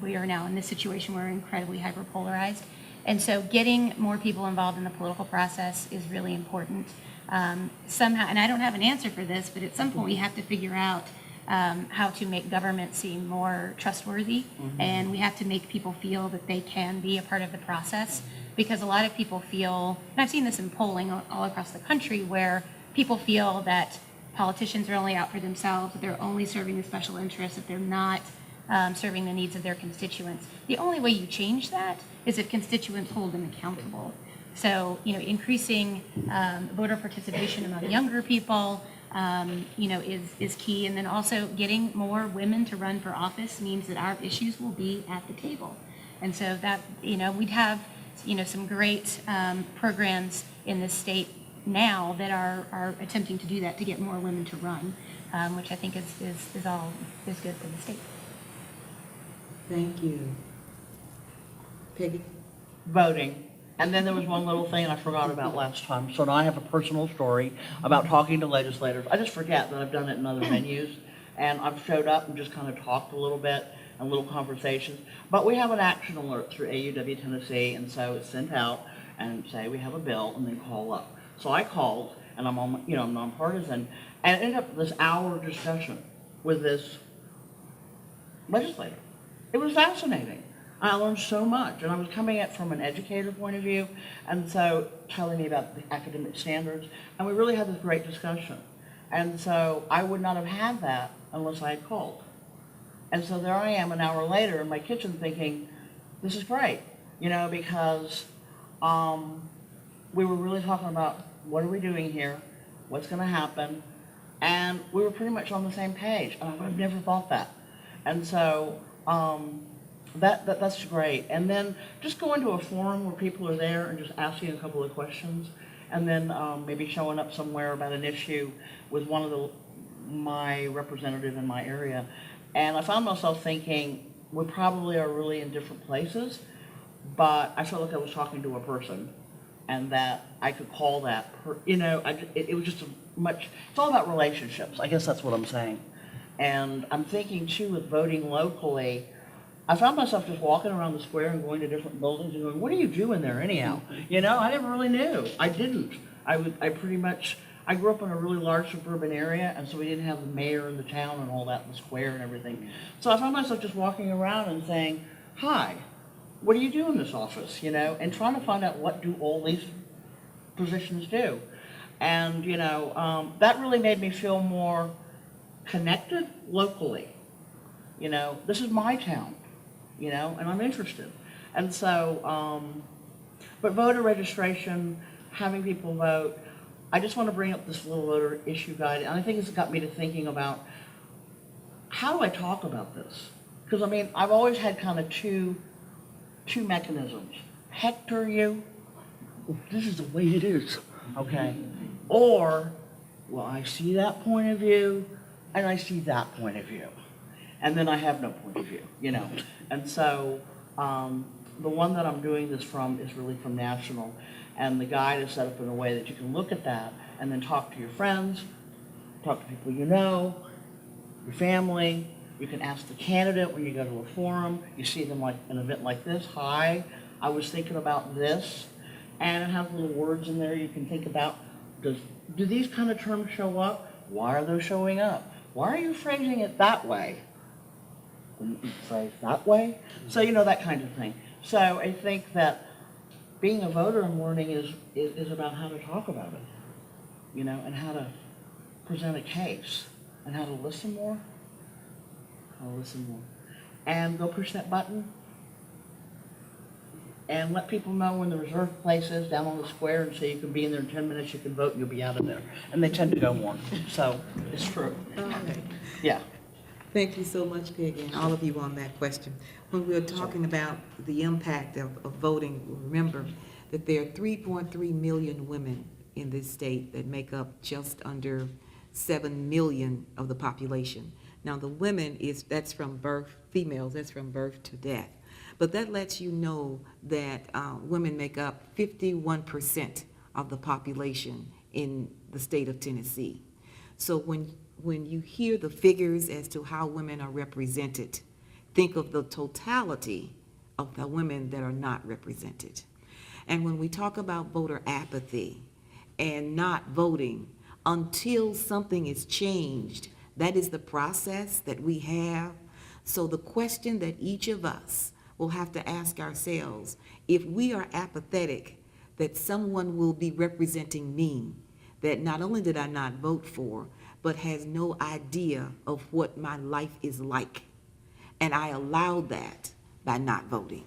we are now in this situation where we're incredibly hyper-polarized. And so getting more people involved in the political process is really important. Somehow, and I don't have an answer for this, but at some point we have to figure out how to make government seem more trustworthy, and we have to make people feel that they can be a part of the process, because a lot of people feel, and I've seen this in polling all across the country, where people feel that politicians are only out for themselves, that they're only serving the special interests, that they're not serving the needs of their constituents. The only way you change that is if constituents hold them accountable. So, increasing voter participation among younger people, is key. And then also getting more women to run for office means that our issues will be at the table. And so that, we'd have, some great programs in the state now that are attempting to do that, to get more women to run, which I think is good for the state. Thank you. Peggy? Voting. And then there was one little thing I forgot about last time. So now I have a personal story about talking to legislators. I just forget that I've done it in other venues. And I've showed up and just kind of talked a little bit and little conversations. But we have an action alert through AAUW Tennessee, and so it's sent out and say we have a bill and then call up. So I called, and I'm on, I'm nonpartisan, and it ended up this hour discussion with this legislator. It was fascinating. I learned so much, and I was coming at it from an educator point of view, and so telling me about the academic standards, and we really had this great discussion. And so I would not have had that unless I had called. And so there I am an hour later in my kitchen thinking, this is great, because we were really talking about what are we doing here, what's going to happen, and we were pretty much on the same page. And I would have never thought that. And so that's great. And then just going to a forum where people are there and just asking a couple of questions, and then maybe showing up somewhere about an issue with one of my representative in my area. And I found myself thinking, we probably are really in different places, but I felt like I was talking to a person, and that I could call that, it was just it's all about relationships. I guess that's what I'm saying. And I'm thinking too, with voting locally, I found myself just walking around the square and going to different buildings and going, what are you doing there anyhow? I never really knew. I didn't. I grew up in a really large suburban area, and so we didn't have the mayor in the town and all that, and the square and everything. So I found myself just walking around and saying, hi, what do you do in this office, and trying to find out what do all these positions do. And, that really made me feel more connected locally. This is my town, and I'm interested. And so, but voter registration, having people vote, I just want to bring up this little voter issue guide, and I think it's got me to thinking about, how do I talk about this? Because, I've always had kind of two mechanisms. Hector you, this is the way it is, okay? Or, well, I see that point of view, and I see that point of view. And then I have no point of view, And so the one that I'm doing this from is really from National, and the guide is set up in a way that you can look at that and then talk to your friends, talk to people your family. You can ask the candidate when you go to a forum. You see them like an event like this. Hi, I was thinking about this. And it has little words in there you can think about. Do these kind of terms show up? Why are those showing up? Why are you phrasing it that way? Phrase that way? So, that kind of thing. So I think that being a voter and learning is about how to talk about it, and how to present a case, and how to listen more. And go push that button and let people know when the reserved place is down on the square, and say you can be in there in 10 minutes, you can vote, and you'll be out of there. And they tend to go more. So it's true. Okay. Yeah. Thank you so much, Peggy, and all of you on that question. When we were talking about the impact of voting, remember that there are 3.3 million women in this state that make up just under 7 million of the population. Now, the women that's from birth, females, that's from birth to death. But that lets you know that women make up 51% of the population in the state of Tennessee. So when you hear the figures as to how women are represented, think of the totality of the women that are not represented. And when we talk about voter apathy and not voting until something is changed, that is the process that we have. So the question that each of us will have to ask ourselves, if we are apathetic, that someone will be representing me, that not only did I not vote for, but has no idea of what my life is like. And I allowed that by not voting.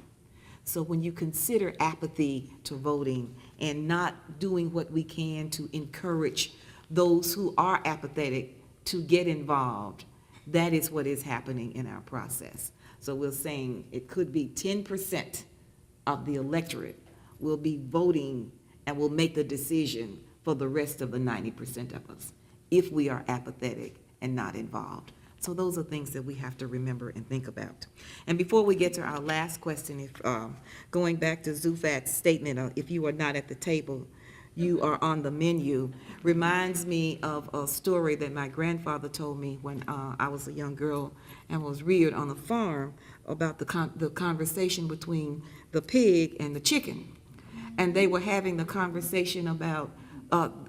So when you consider apathy to voting and not doing what we can to encourage those who are apathetic to get involved, that is what is happening in our process. So we're saying it could be 10% of the electorate will be voting and will make the decision for the rest of the 90% of us if we are apathetic and not involved. So those are things that we have to remember and think about. And before we get to our last question, if going back to Zulfat's statement, if you are not at the table, you are on the menu, reminds me of a story that my grandfather told me when I was a young girl and was reared on a farm about the conversation between the pig and the chicken. And they were having the conversation about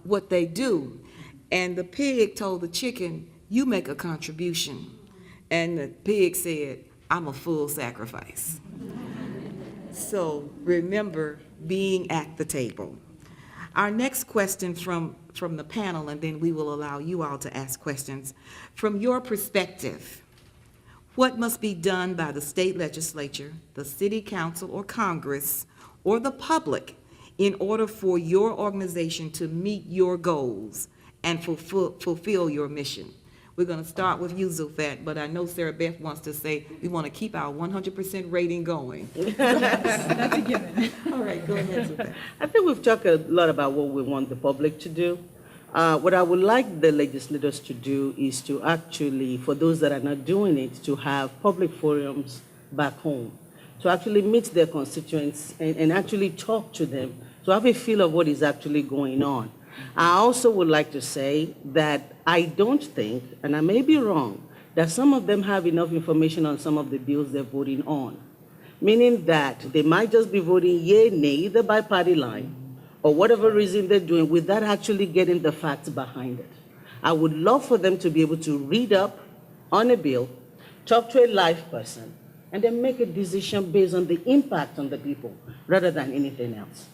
what they do. And the pig told the chicken, "You make a contribution." And the pig said, "I'm a full sacrifice." So remember being at the table. Our next question from the panel, and then we will allow you all to ask questions. From your perspective, what must be done by the state legislature, the city council or Congress, or the public in order for your organization to meet your goals and fulfill your mission? We're going to start with you, Zulfat, but I know Sarah Beth wants to say we want to keep our 100% rating going. That's a given. All right, go ahead, Zulfat. I think we've talked a lot about what we want the public to do. What I would like the legislators to do is to actually, for those that are not doing it, to have public forums back home, to actually meet their constituents and actually talk to them, to have a feel of what is actually going on. I also would like to say that I don't think, and I may be wrong, that some of them have enough information on some of the bills they're voting on, meaning that they might just be voting yay, nay, either by party line or whatever reason they're doing without actually getting the facts behind it. I would love for them to be able to read up on a bill, talk to a live person, and then make a decision based on the impact on the people rather than anything else.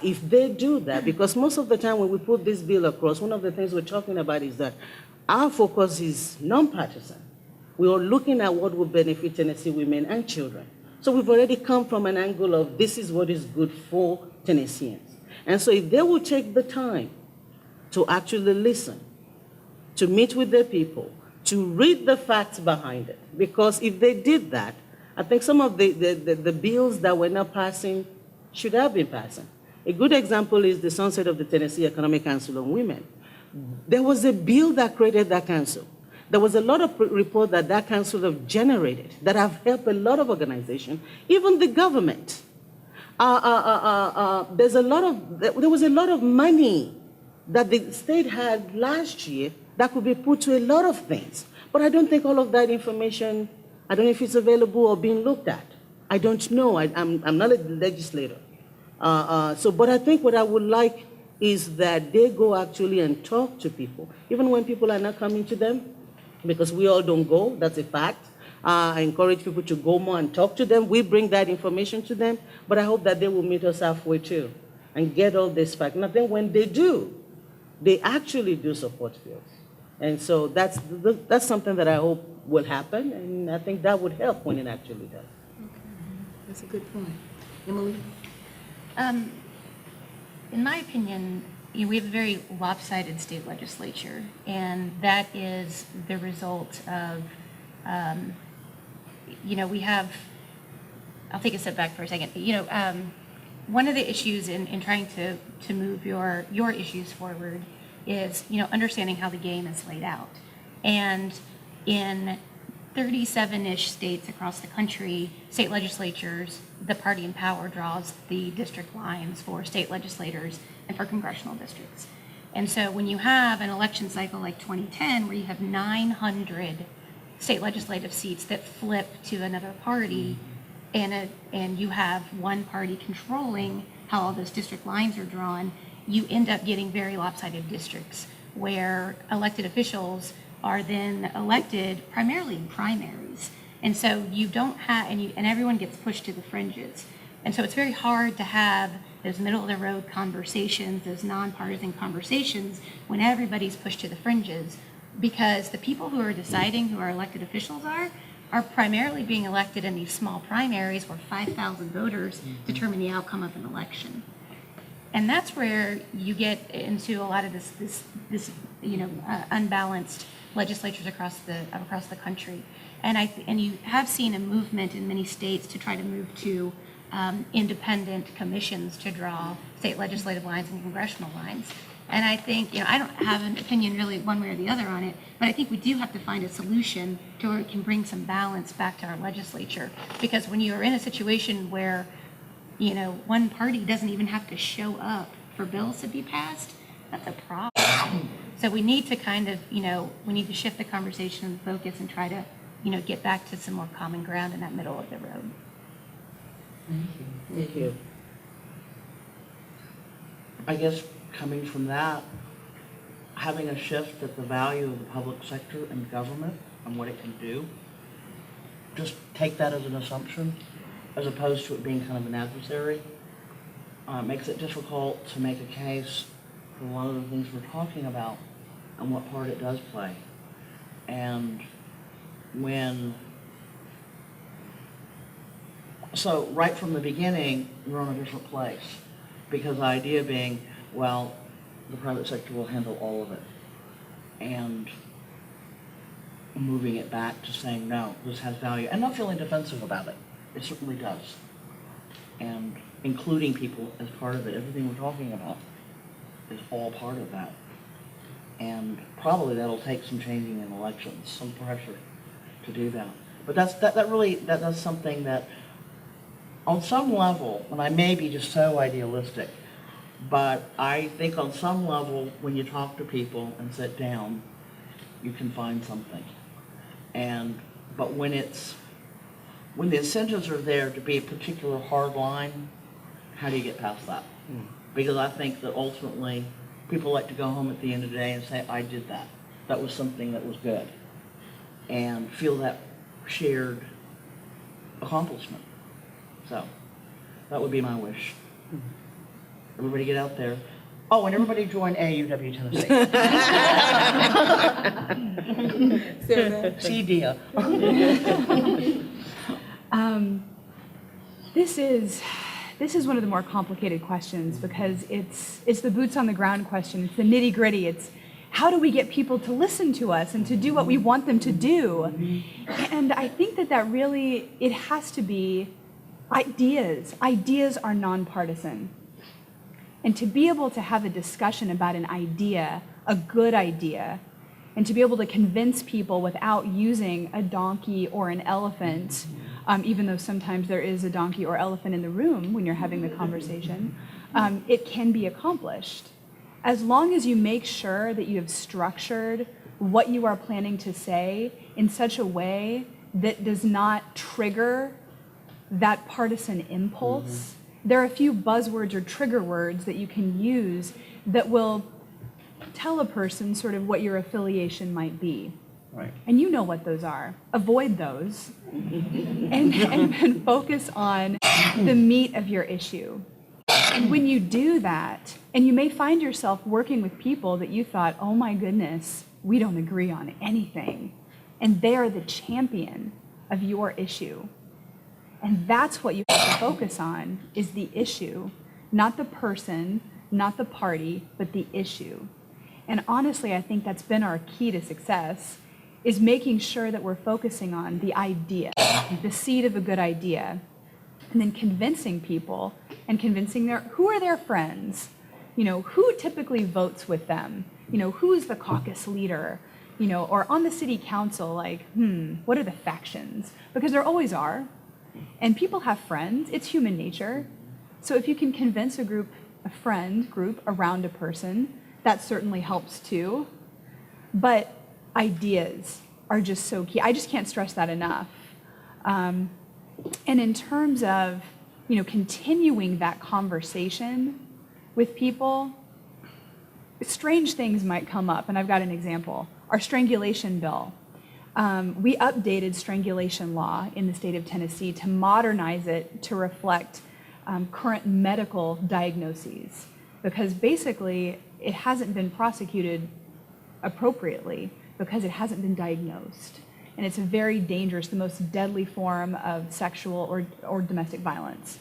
If they do that, because most of the time when we put this bill across, one of the things we're talking about is that our focus is nonpartisan. We are looking at what will benefit Tennessee women and children. So we've already come from an angle of this is what is good for Tennesseans. And so if they will take the time to actually listen, to meet with their people, to read the facts behind it, because if they did that, I think some of the bills that were not passing should have been passing. A good example is the sunset of the Tennessee Economic Council on Women. There was a bill that created that council. There was a lot of reports that council have generated that have helped a lot of organizations, even the government. There was a lot of money that the state had last year that could be put to a lot of things. But I don't think all of that information, I don't know if it's available or being looked at. I don't know. I'm not a legislator. But I think what I would like is that they go actually and talk to people, even when people are not coming to them, because we all don't go, that's a fact. I encourage people to go more and talk to them. We bring that information to them, but I hope that they will meet us halfway too and get all this fact. And I think when they do, they actually do support bills. And so that's something that I hope will happen, and I think that would help when it actually does. That's a good point. Emily? In my opinion, we have a very lopsided state legislature, and that is the result of, we have, I'll take a step back for a second. one of the issues in trying to move your issues forward is, understanding how the game is laid out. And in 37-ish states across the country, state legislatures, the party in power draws the district lines for state legislators and for congressional districts. And so when you have an election cycle like 2010, where you have 900 state legislative seats that flip to another party, and you have one party controlling how all those district lines are drawn, you end up getting very lopsided districts where elected officials are then elected primarily in primaries. And so you don't have, and everyone gets pushed to the fringes. And so it's very hard to have those middle of the road conversations, those nonpartisan conversations, when everybody's pushed to the fringes, because the people who are deciding who our elected officials are primarily being elected in these small primaries where 5,000 voters determine the outcome of an election. And that's where you get into a lot of this unbalanced legislatures across the country. And you have seen a movement in many states to try to move to independent commissions to draw state legislative lines and congressional lines. And I think, I don't have an opinion really one way or the other on it, but I think we do have to find a solution to where it can bring some balance back to our legislature. Because when you are in a situation where, one party doesn't even have to show up for bills to be passed, that's a problem. So we need to kind of, we need to shift the conversation and focus and try to, get back to some more common ground in that middle of the road. Thank you. I guess coming from that, having a shift at the value of the public sector and government and what it can do, just take that as an assumption, as opposed to it being kind of an adversary, makes it difficult to make a case for a lot of the things we're talking about and what part it does play. And so right from the beginning, we're on a different place, because the idea being, well, the private sector will handle all of it, and moving it back to saying, no, this has value, and not feeling defensive about it. It certainly does. And including people as part of it, everything we're talking about is all part of that. And probably that'll take some changing in elections, some pressure to do that. But that's something that, on some level, and I may be just so idealistic, but I think on some level, when you talk to people and sit down, you can find something. But when the incentives are there to be a particular hard line, how do you get past that? Because I think that ultimately, people like to go home at the end of the day and say, I did that. That was something that was good. And feel that shared accomplishment. So, that would be my wish. Everybody get out there. Oh, and everybody join AAUW Tennessee. See dia. This is one of the more complicated questions, because it's the boots on the ground question. It's the nitty gritty. It's how do we get people to listen to us and to do what we want them to do? And I think that really, it has to be ideas. Ideas are nonpartisan. And to be able to have a discussion about an idea, a good idea, and to be able to convince people without using a donkey or an elephant, even though sometimes there is a donkey or elephant in the room when you're having the conversation, it can be accomplished. As long as you make sure that you have structured what you are planning to say in such a way that does not trigger that partisan impulse. There are a few buzzwords or trigger words that you can use that will tell a person sort of what your affiliation might be. Right. And you know what those are. Avoid those and focus on the meat of your issue. And when you do that, and you may find yourself working with people that you thought, oh my goodness, we don't agree on anything. And they are the champion of your issue. And that's what you have to focus on, is the issue, not the person, not the party, but the issue. And honestly, I think that's been our key to success, is making sure that we're focusing on the idea, the seed of a good idea. and then convincing people and convincing who are their friends, who typically votes with them, who's the caucus leader, or on the city council, like, what are the factions? Because there always are. And people have friends. It's human nature. So if you can convince a friend group around a person, that certainly helps too. But ideas are just so key. I just can't stress that enough. And in terms of, continuing that conversation with people, strange things might come up, and I've got an example. Our strangulation bill. We updated strangulation law in the state of Tennessee to modernize it to reflect current medical diagnoses, because basically it hasn't been prosecuted appropriately because it hasn't been diagnosed. And it's a very dangerous, the most deadly form of sexual or domestic violence.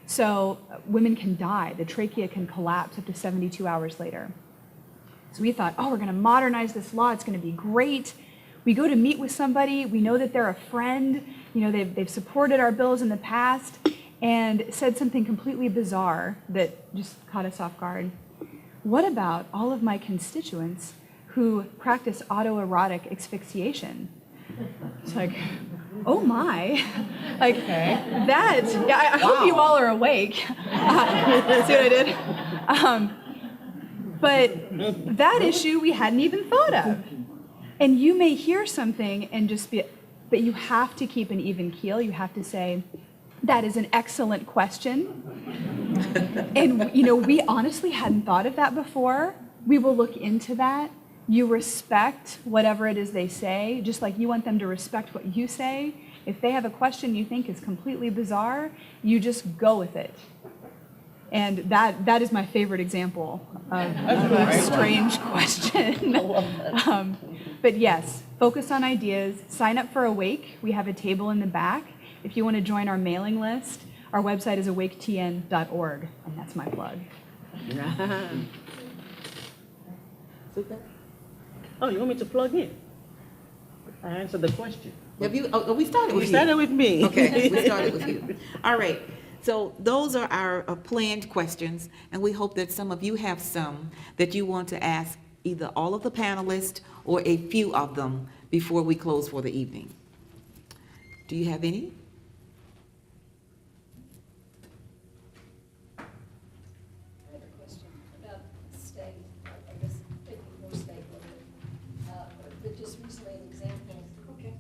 So women can die. The trachea can collapse up to 72 hours later. So we thought, we're going to modernize this law. It's going to be great. We go to meet with somebody. We know that they're a friend. They've supported our bills in the past, and said something completely bizarre that just caught us off guard. What about all of my constituents who practice autoerotic asphyxiation? It's like, oh my, like that. Yeah, I hope you all are awake. See what I did? But that issue we hadn't even thought of. And you may hear something and just be, but you have to keep an even keel. You have to say, that is an excellent question. And we honestly hadn't thought of that before. We will look into that. You respect whatever it is they say, just like you want them to respect what you say. If they have a question you think is completely bizarre, you just go with it. And that is my favorite example of a strange question. But yes, focus on ideas. Sign up for Awake. We have a table in the back. If you want to join our mailing list, our website is awaketn.org, and that's my plug. Oh, you want me to plug in? I answered the question. Have you? Oh, we started with You you. started with me. Okay, we started with you. All right. So those are our planned questions, and we hope that some of you have some that you want to ask either all of the panelists or a few of them before we close for the evening. Do you have any? I have a question about state, I guess, thinking more state level, but just recently an example. Okay.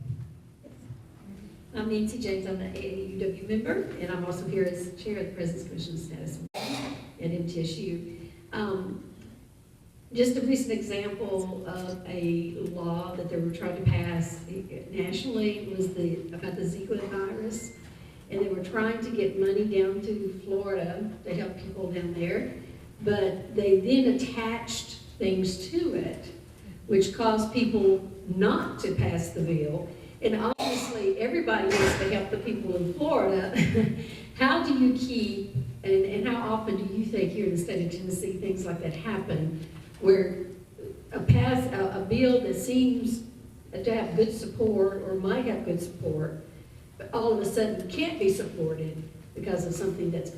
I'm Nancy James, I'm the AAUW member, and I'm also here as chair of the President's Commission on Status at MTSU. Just a recent example of a law that they were trying to pass nationally was about the Zika virus, and they were trying to get money down to Florida to help people down there, but they then attached things to it, which caused people not to pass the bill. And obviously, everybody wants to help the people in Florida. How do you keep, and how often do you think here in the state of Tennessee things like that happen, where a bill that seems to have good support or might have good support, but all of a sudden can't be supported because of something that's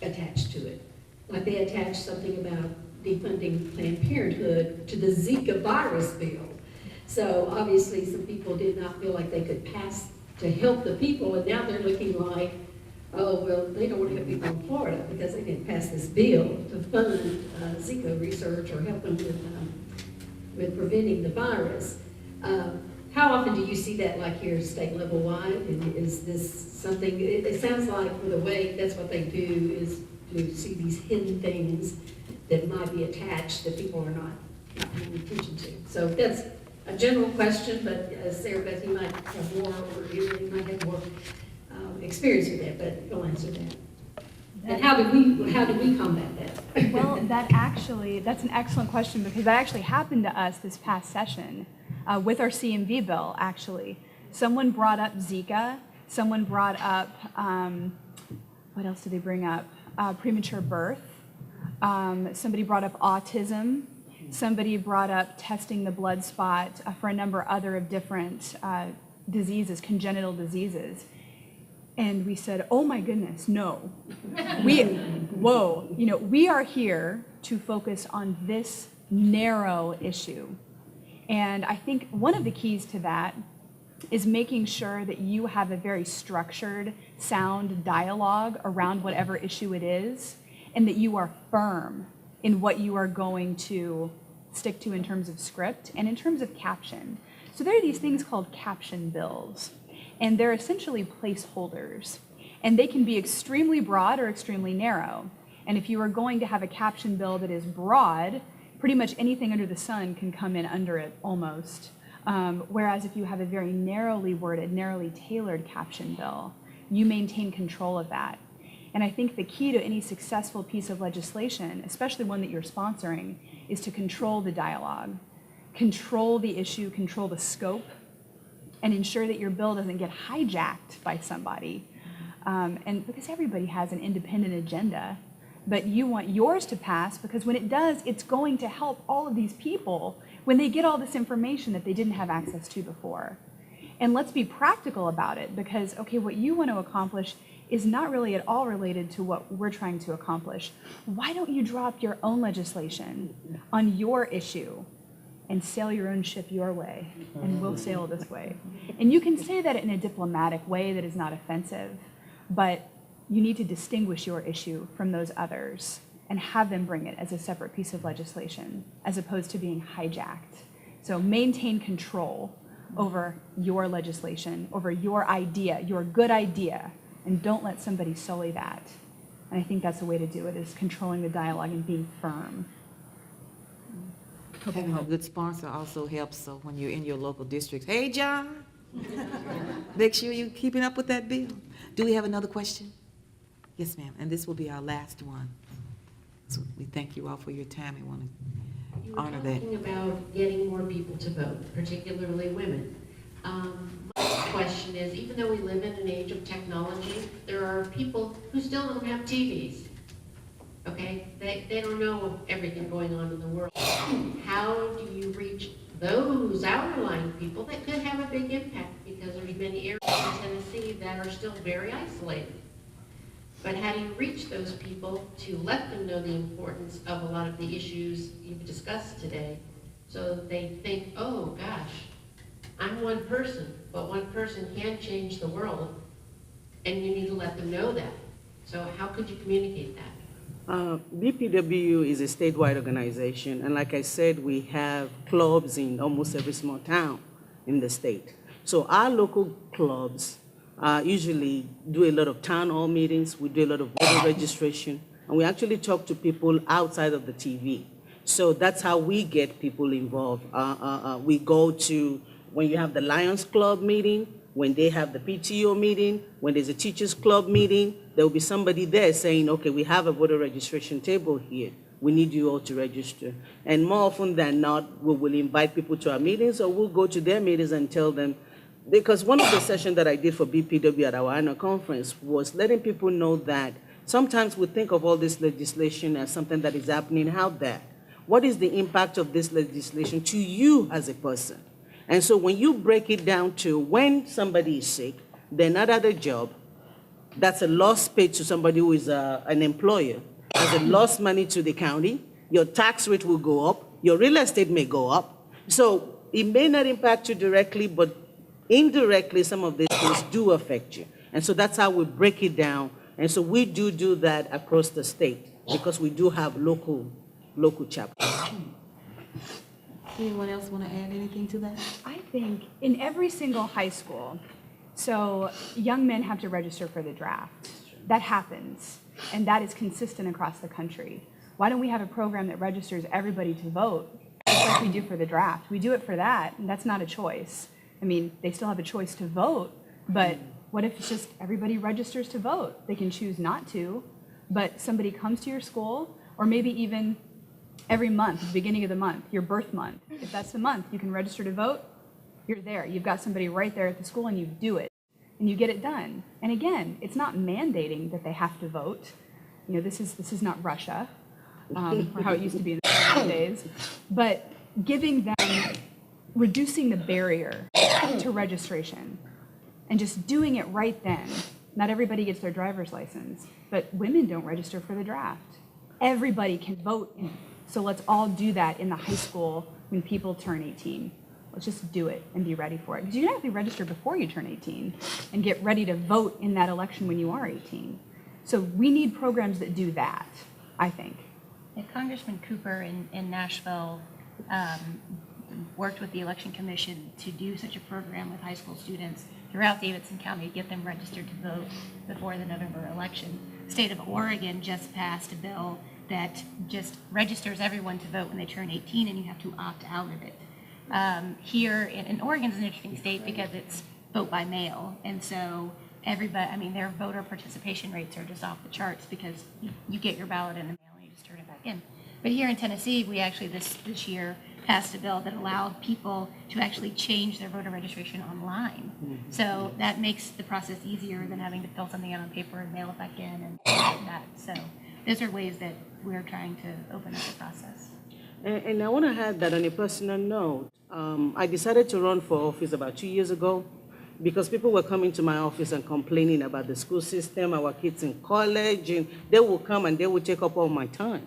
attached to it? Like they attached something about defunding Planned Parenthood to the Zika virus bill. So obviously some people did not feel like they could pass to help the people, and now they're looking like, oh, well, they don't want to help people in Florida because they didn't pass this bill to fund Zika research or help them with preventing the virus. How often do you see that, like here, state level wide? And is this something, it sounds like for the way that's what they do is to see these hidden things that might be attached that people are not paying attention to. So that's a general question, but Sarah, Beth, you might have more, or you might have more experience with that, but you'll answer that. And how do we combat that? Well, that's an excellent question, because that actually happened to us this past session with our CMV bill, actually. Someone brought up Zika. Someone brought up, what else did they bring up? Premature birth. Somebody brought up autism. Somebody brought up testing the blood spot for a number other of different diseases, congenital diseases. And we said, oh my goodness, no. We are here to focus on this narrow issue. And I think one of the keys to that is making sure that you have a very structured, sound dialogue around whatever issue it is, and that you are firm in what you are going to stick to in terms of script and in terms of caption. So there are these things called caption bills, and they're essentially placeholders. And they can be extremely broad or extremely narrow. And if you are going to have a caption bill that is broad, pretty much anything under the sun can come in under it almost. Whereas if you have a very narrowly worded, narrowly tailored caption bill, you maintain control of that. And I think the key to any successful piece of legislation, especially one that you're sponsoring, is to control the dialogue, control the issue, control the scope, and ensure that your bill doesn't get hijacked by somebody. And because everybody has an independent agenda, but you want yours to pass because when it does, it's going to help all of these people when they get all this information that they didn't have access to before. And let's be practical about it because, okay, what you want to accomplish is not really at all related to what we're trying to accomplish. Why don't you drop your own legislation on your issue and sail your own ship your way, and we'll sail this way? And you can say that in a diplomatic way that is not offensive, but you need to distinguish your issue from those others and have them bring it as a separate piece of legislation as opposed to being hijacked. So maintain control over your legislation, over your idea, your good idea, and don't let somebody sully that. And I think that's the way to do it, is controlling the dialogue and being firm. Having a good sponsor also helps, so when you're in your local district, hey, John, make sure you're keeping up with that bill. Do we have another question? Yes, ma'am, and this will be our last one. So we thank you all for your time. We want You to were honor that. talking about getting more people to vote, particularly women. My question is, even though we live in an age of technology, there are people who still don't have TVs. Okay, they don't know everything going on in the world. How do you reach those outerlying people that could have a big impact? Because there's many areas in Tennessee that are still very isolated. But how do you reach those people to let them know the importance of a lot of the issues you've discussed today so that they think, oh gosh, I'm one person, but one person can change the world, and you need to let them know that. So how could you communicate that? BPW is a statewide organization, and like I said, we have clubs in almost every small town in the state. So our local clubs usually do a lot of town hall meetings, we do a lot of voter registration, and we actually talk to people outside of the TV. So that's how we get people involved. We go to, when you have the Lions Club meeting, when they have the PTO meeting, when there's a teachers club meeting, there will be somebody there saying, okay, we have a voter registration table here. We need you all to register. And more often than not, we will invite people to our meetings, or we'll go to their meetings and tell them, because one of the sessions that I did for BPW at our annual conference was letting people know that sometimes we think of all this legislation as something that is happening out there. What is the impact of this legislation to you as a person? And so when you break it down to when somebody is sick, they're not at a job, that's a loss paid to somebody who is an employer, has a lost money to the county, your tax rate will go up, your real estate may go up. So it may not impact you directly, but indirectly, some of these things do affect you. And so that's how we break it down. And so we do that across the state because we do have local chapters. Anyone else want to add anything to that? I think in every single high school, so young men have to register for the draft. That happens, and that is consistent across the country. Why don't we have a program that registers everybody to vote, just like we do for the draft? We do it for that, and that's not a choice. I mean, they still have a choice to vote, but what if it's just everybody registers to vote? They can choose not to, but somebody comes to your school, or maybe even every month, at the beginning of the month, your birth month. If that's the month, you can register to vote, you're there. You've got somebody right there at the school and you do it, and you get it done. And again, it's not mandating that they have to vote. You know, this is not Russia, or how it used to be in the old days, but giving them, reducing the barrier to registration and just doing it right then Not everybody gets their driver's license, but women don't register for the draft. Everybody can vote, so let's all do that in the high school when people turn 18. Let's just do it and be ready for it. Because you don't have to register before you turn 18 and get ready to vote in that election when you are 18. So we need programs that do that, I think. Yeah, Congressman Cooper in Nashville worked with the Election Commission to do such a program with high school students throughout Davidson County to get them registered to vote before the November election. The state of Oregon just passed a bill that just registers everyone to vote when they turn 18, and you have to opt out of it. Here in Oregon's an interesting state because it's vote by mail, and so everybody, I mean, their voter participation rates are just off the charts because you get your ballot in the mail and you just turn it back in. But here in Tennessee, we actually this year passed a bill that allowed people to actually change their voter registration online. So that makes the process easier than having to fill something out on paper and mail it back in and things like that. So those are ways that we're trying to open up the process. And I want to add that on a personal note, I decided to run for office about 2 years ago because people were coming to my office and complaining about the school system, our kids in college, and they will come and they will take up all my time,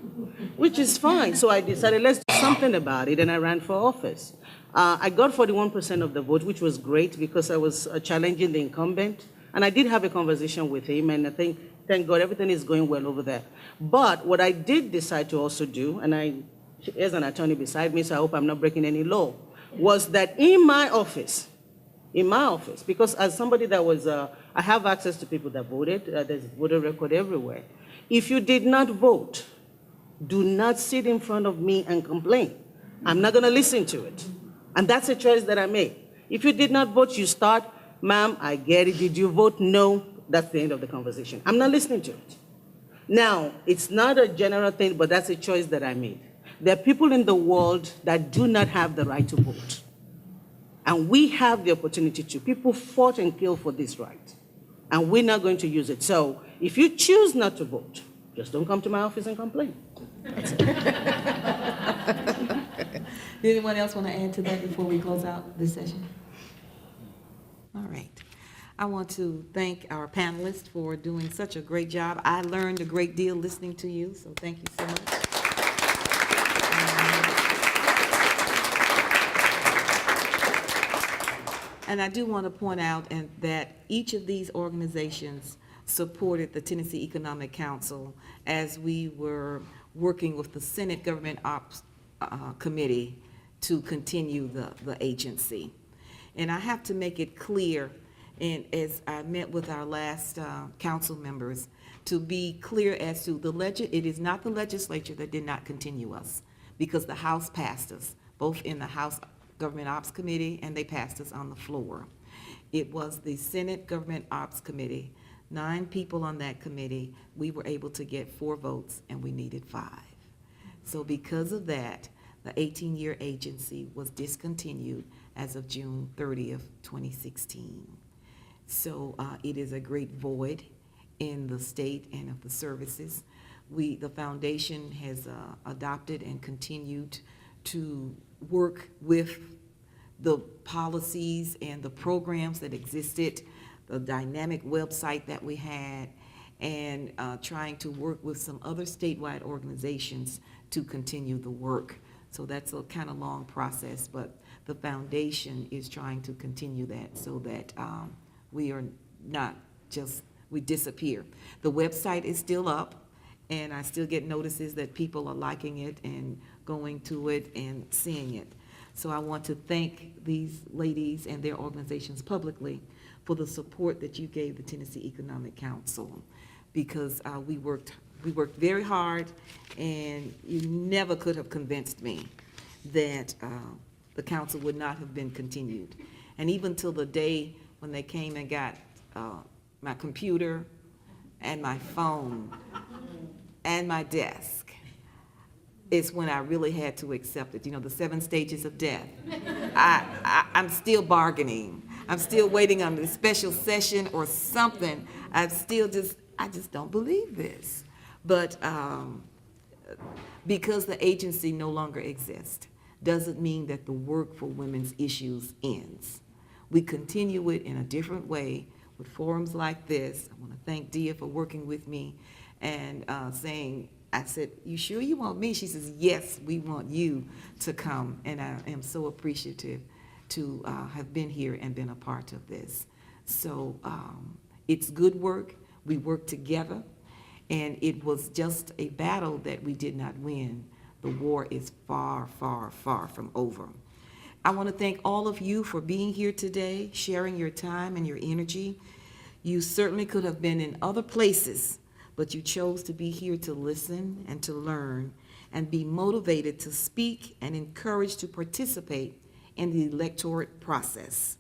which is fine. So I decided, let's do something about it, and I ran for office. I got 41% of the vote, which was great because I was challenging the incumbent, and I did have a conversation with him, and I think, thank God, everything is going well over there. But what I did decide to also do, and there's an attorney beside me, so I hope I'm not breaking any law, was that in my office, because as somebody that was, I have access to people that voted, there's voter record everywhere. If you did not vote, do not sit in front of me and complain. I'm not gonna listen to it. And that's a choice that I made. If you did not vote, you start, ma'am, I get it, did you vote? No, that's the end of the conversation. I'm not listening to it. Now, it's not a general thing, but that's a choice that I made. There are people in the world that do not have the right to vote. And we have the opportunity to. People fought and killed for this right. And we're not going to use it. So if you choose not to vote, just don't come to my office and complain. Anyone else want to add to that before we close out this session? All right. I want to thank our panelists for doing such a great job. I learned a great deal listening to you, so thank you so much. And I do want to point out that each of these organizations supported the Tennessee Economic Council as we were working with the Senate Government Ops Committee to continue the agency. And I have to make it clear, and as I met with our last council members, to be clear as to it is not the legislature that did not continue us, because the House passed us, both in the House Government Ops Committee, and they passed us on the floor. It was the Senate Government Ops Committee, 9 people on that committee. We were able to get 4 votes, and we needed 5. So because of that, the 18-year agency was discontinued as of June 30th, 2016. So it is a great void in the state and of the services. The foundation has adopted and continued to work with the policies and the programs that existed, the dynamic website that we had, and trying to work with some other statewide organizations to continue the work. So that's a kind of long process, but the foundation is trying to continue that so that we are not just, we disappear. The website is still up, and I still get notices that people are liking it and going to it and seeing it. So I want to thank these ladies and their organizations publicly for the support that you gave the Tennessee Economic Council, because we worked very hard, and you never could have convinced me that the council would not have been continued. And even till the day when they came and got my computer and my phone and my desk, is when I really had to accept it. You know, the 7 stages of death. I'm still bargaining. I'm still waiting on the special session or something. I just don't believe this. But because the agency no longer exists, doesn't mean that the work for women's issues ends. We continue it in a different way with forums like this. I want to thank Dia for working with me and saying, I said, "You sure you want me?" She says, "Yes, we want you to come." And I am so appreciative to have been here and been a part of this. So it's good work. We work together. And it was just a battle that we did not win. The war is far, far, far from over. I want to thank all of you for being here today, sharing your time and your energy. You certainly could have been in other places, but you chose to be here to listen and to learn and be motivated to speak and encouraged to participate in the electorate process.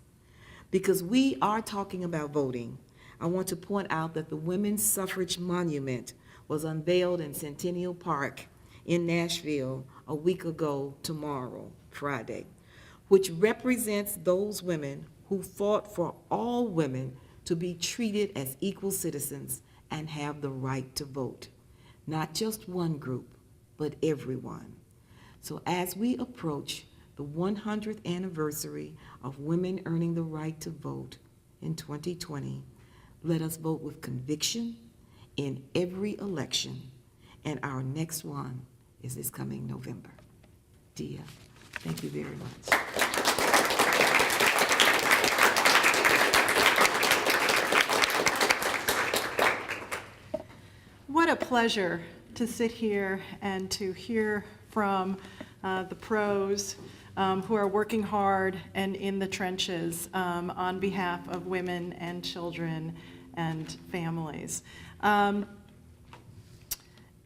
Because we are talking about voting, I want to point out that the Women's Suffrage Monument was unveiled in Centennial Park in Nashville a week ago tomorrow, Friday, which represents those women who fought for all women to be treated as equal citizens and have the right to vote. Not just one group, but everyone. So as we approach the 100th anniversary of women earning the right to vote in 2020, let us vote with conviction in every election. And our next one is this coming November. Dia, thank you very much. What a pleasure to sit here and to hear from the pros who are working hard and in the trenches on behalf of women and children and families.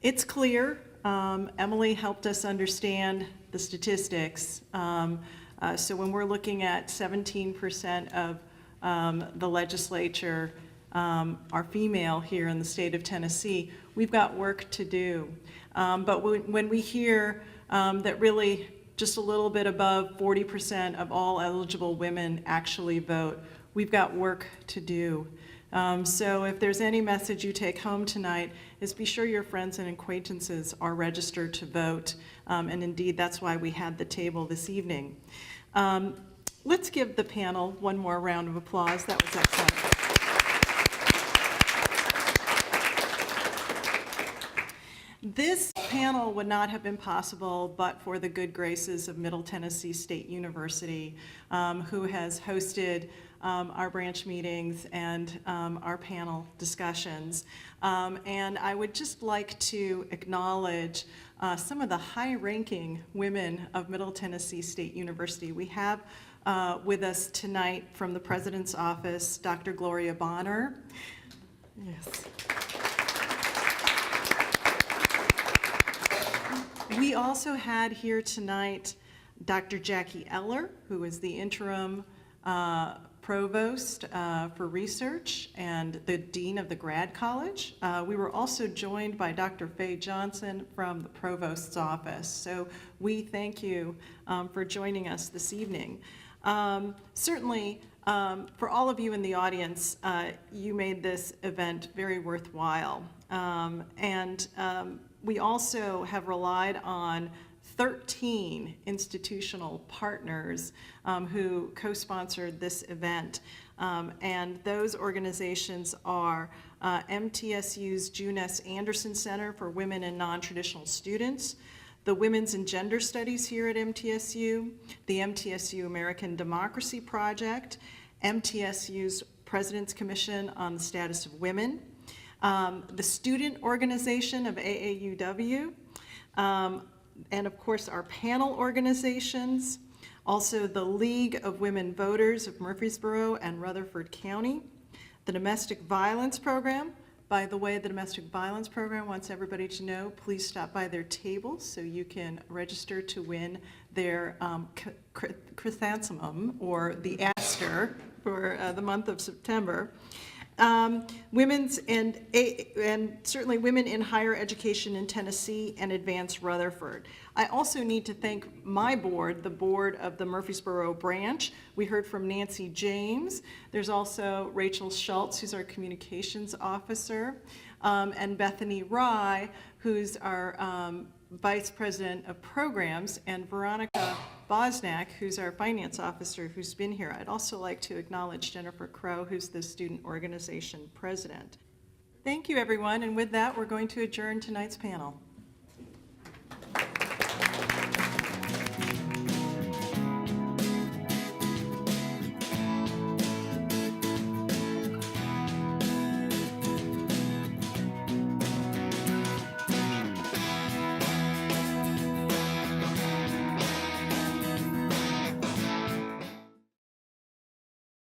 It's clear, Emily helped us understand the statistics. So when we're looking at 17% of the legislature are female here in the state of Tennessee, we've got work to do. But when we hear that really just a little bit above 40% of all eligible women actually vote, we've got work to do. So if there's any message you take home tonight, is be sure your friends and acquaintances are registered to vote. And indeed, that's why we had the table this evening. Let's give the panel one more round of applause. That was excellent. This panel would not have been possible but for the good graces of Middle Tennessee State University, who has hosted our branch meetings and our panel discussions. And I would just like to acknowledge some of the high-ranking women of Middle Tennessee State University. We have with us tonight from the President's Office, Dr. Gloria Bonner. Yes. We also had here tonight Dr. Jackie Eller, who is the interim provost for research and the dean of the grad college. We were also joined by Dr. Faye Johnson from the provost's office. So we thank you for joining us this evening. Certainly, for all of you in the audience, you made this event very worthwhile. We also have relied on 13 institutional partners who co-sponsored this event. And those organizations are MTSU's June S. Anderson Center for Women and Non-Traditional Students, the Women's and Gender Studies here at MTSU, the MTSU American Democracy Project, MTSU's President's Commission on the Status of Women, the Student Organization of AAUW, and of course our panel organizations, also the League of Women Voters of Murfreesboro and Rutherford County, the Domestic Violence Program. By the way, the Domestic Violence Program wants everybody to know, please stop by their table so you can register to win their chrysanthemum or the aster for the month of September. Women's and certainly women in higher education in Tennessee and Advanced Rutherford. I also need to thank my board, the board of the Murfreesboro branch. We heard from Nancy James. There's also Rachel Schultz, who's our communications officer, and Bethany Rye, who's our vice president of programs, and Veronica Bosnack, who's our finance officer, who's been here. I'd also like to acknowledge Jennifer Crow, who's the student organization president. Thank you, everyone, and with that, we're going to adjourn tonight's panel.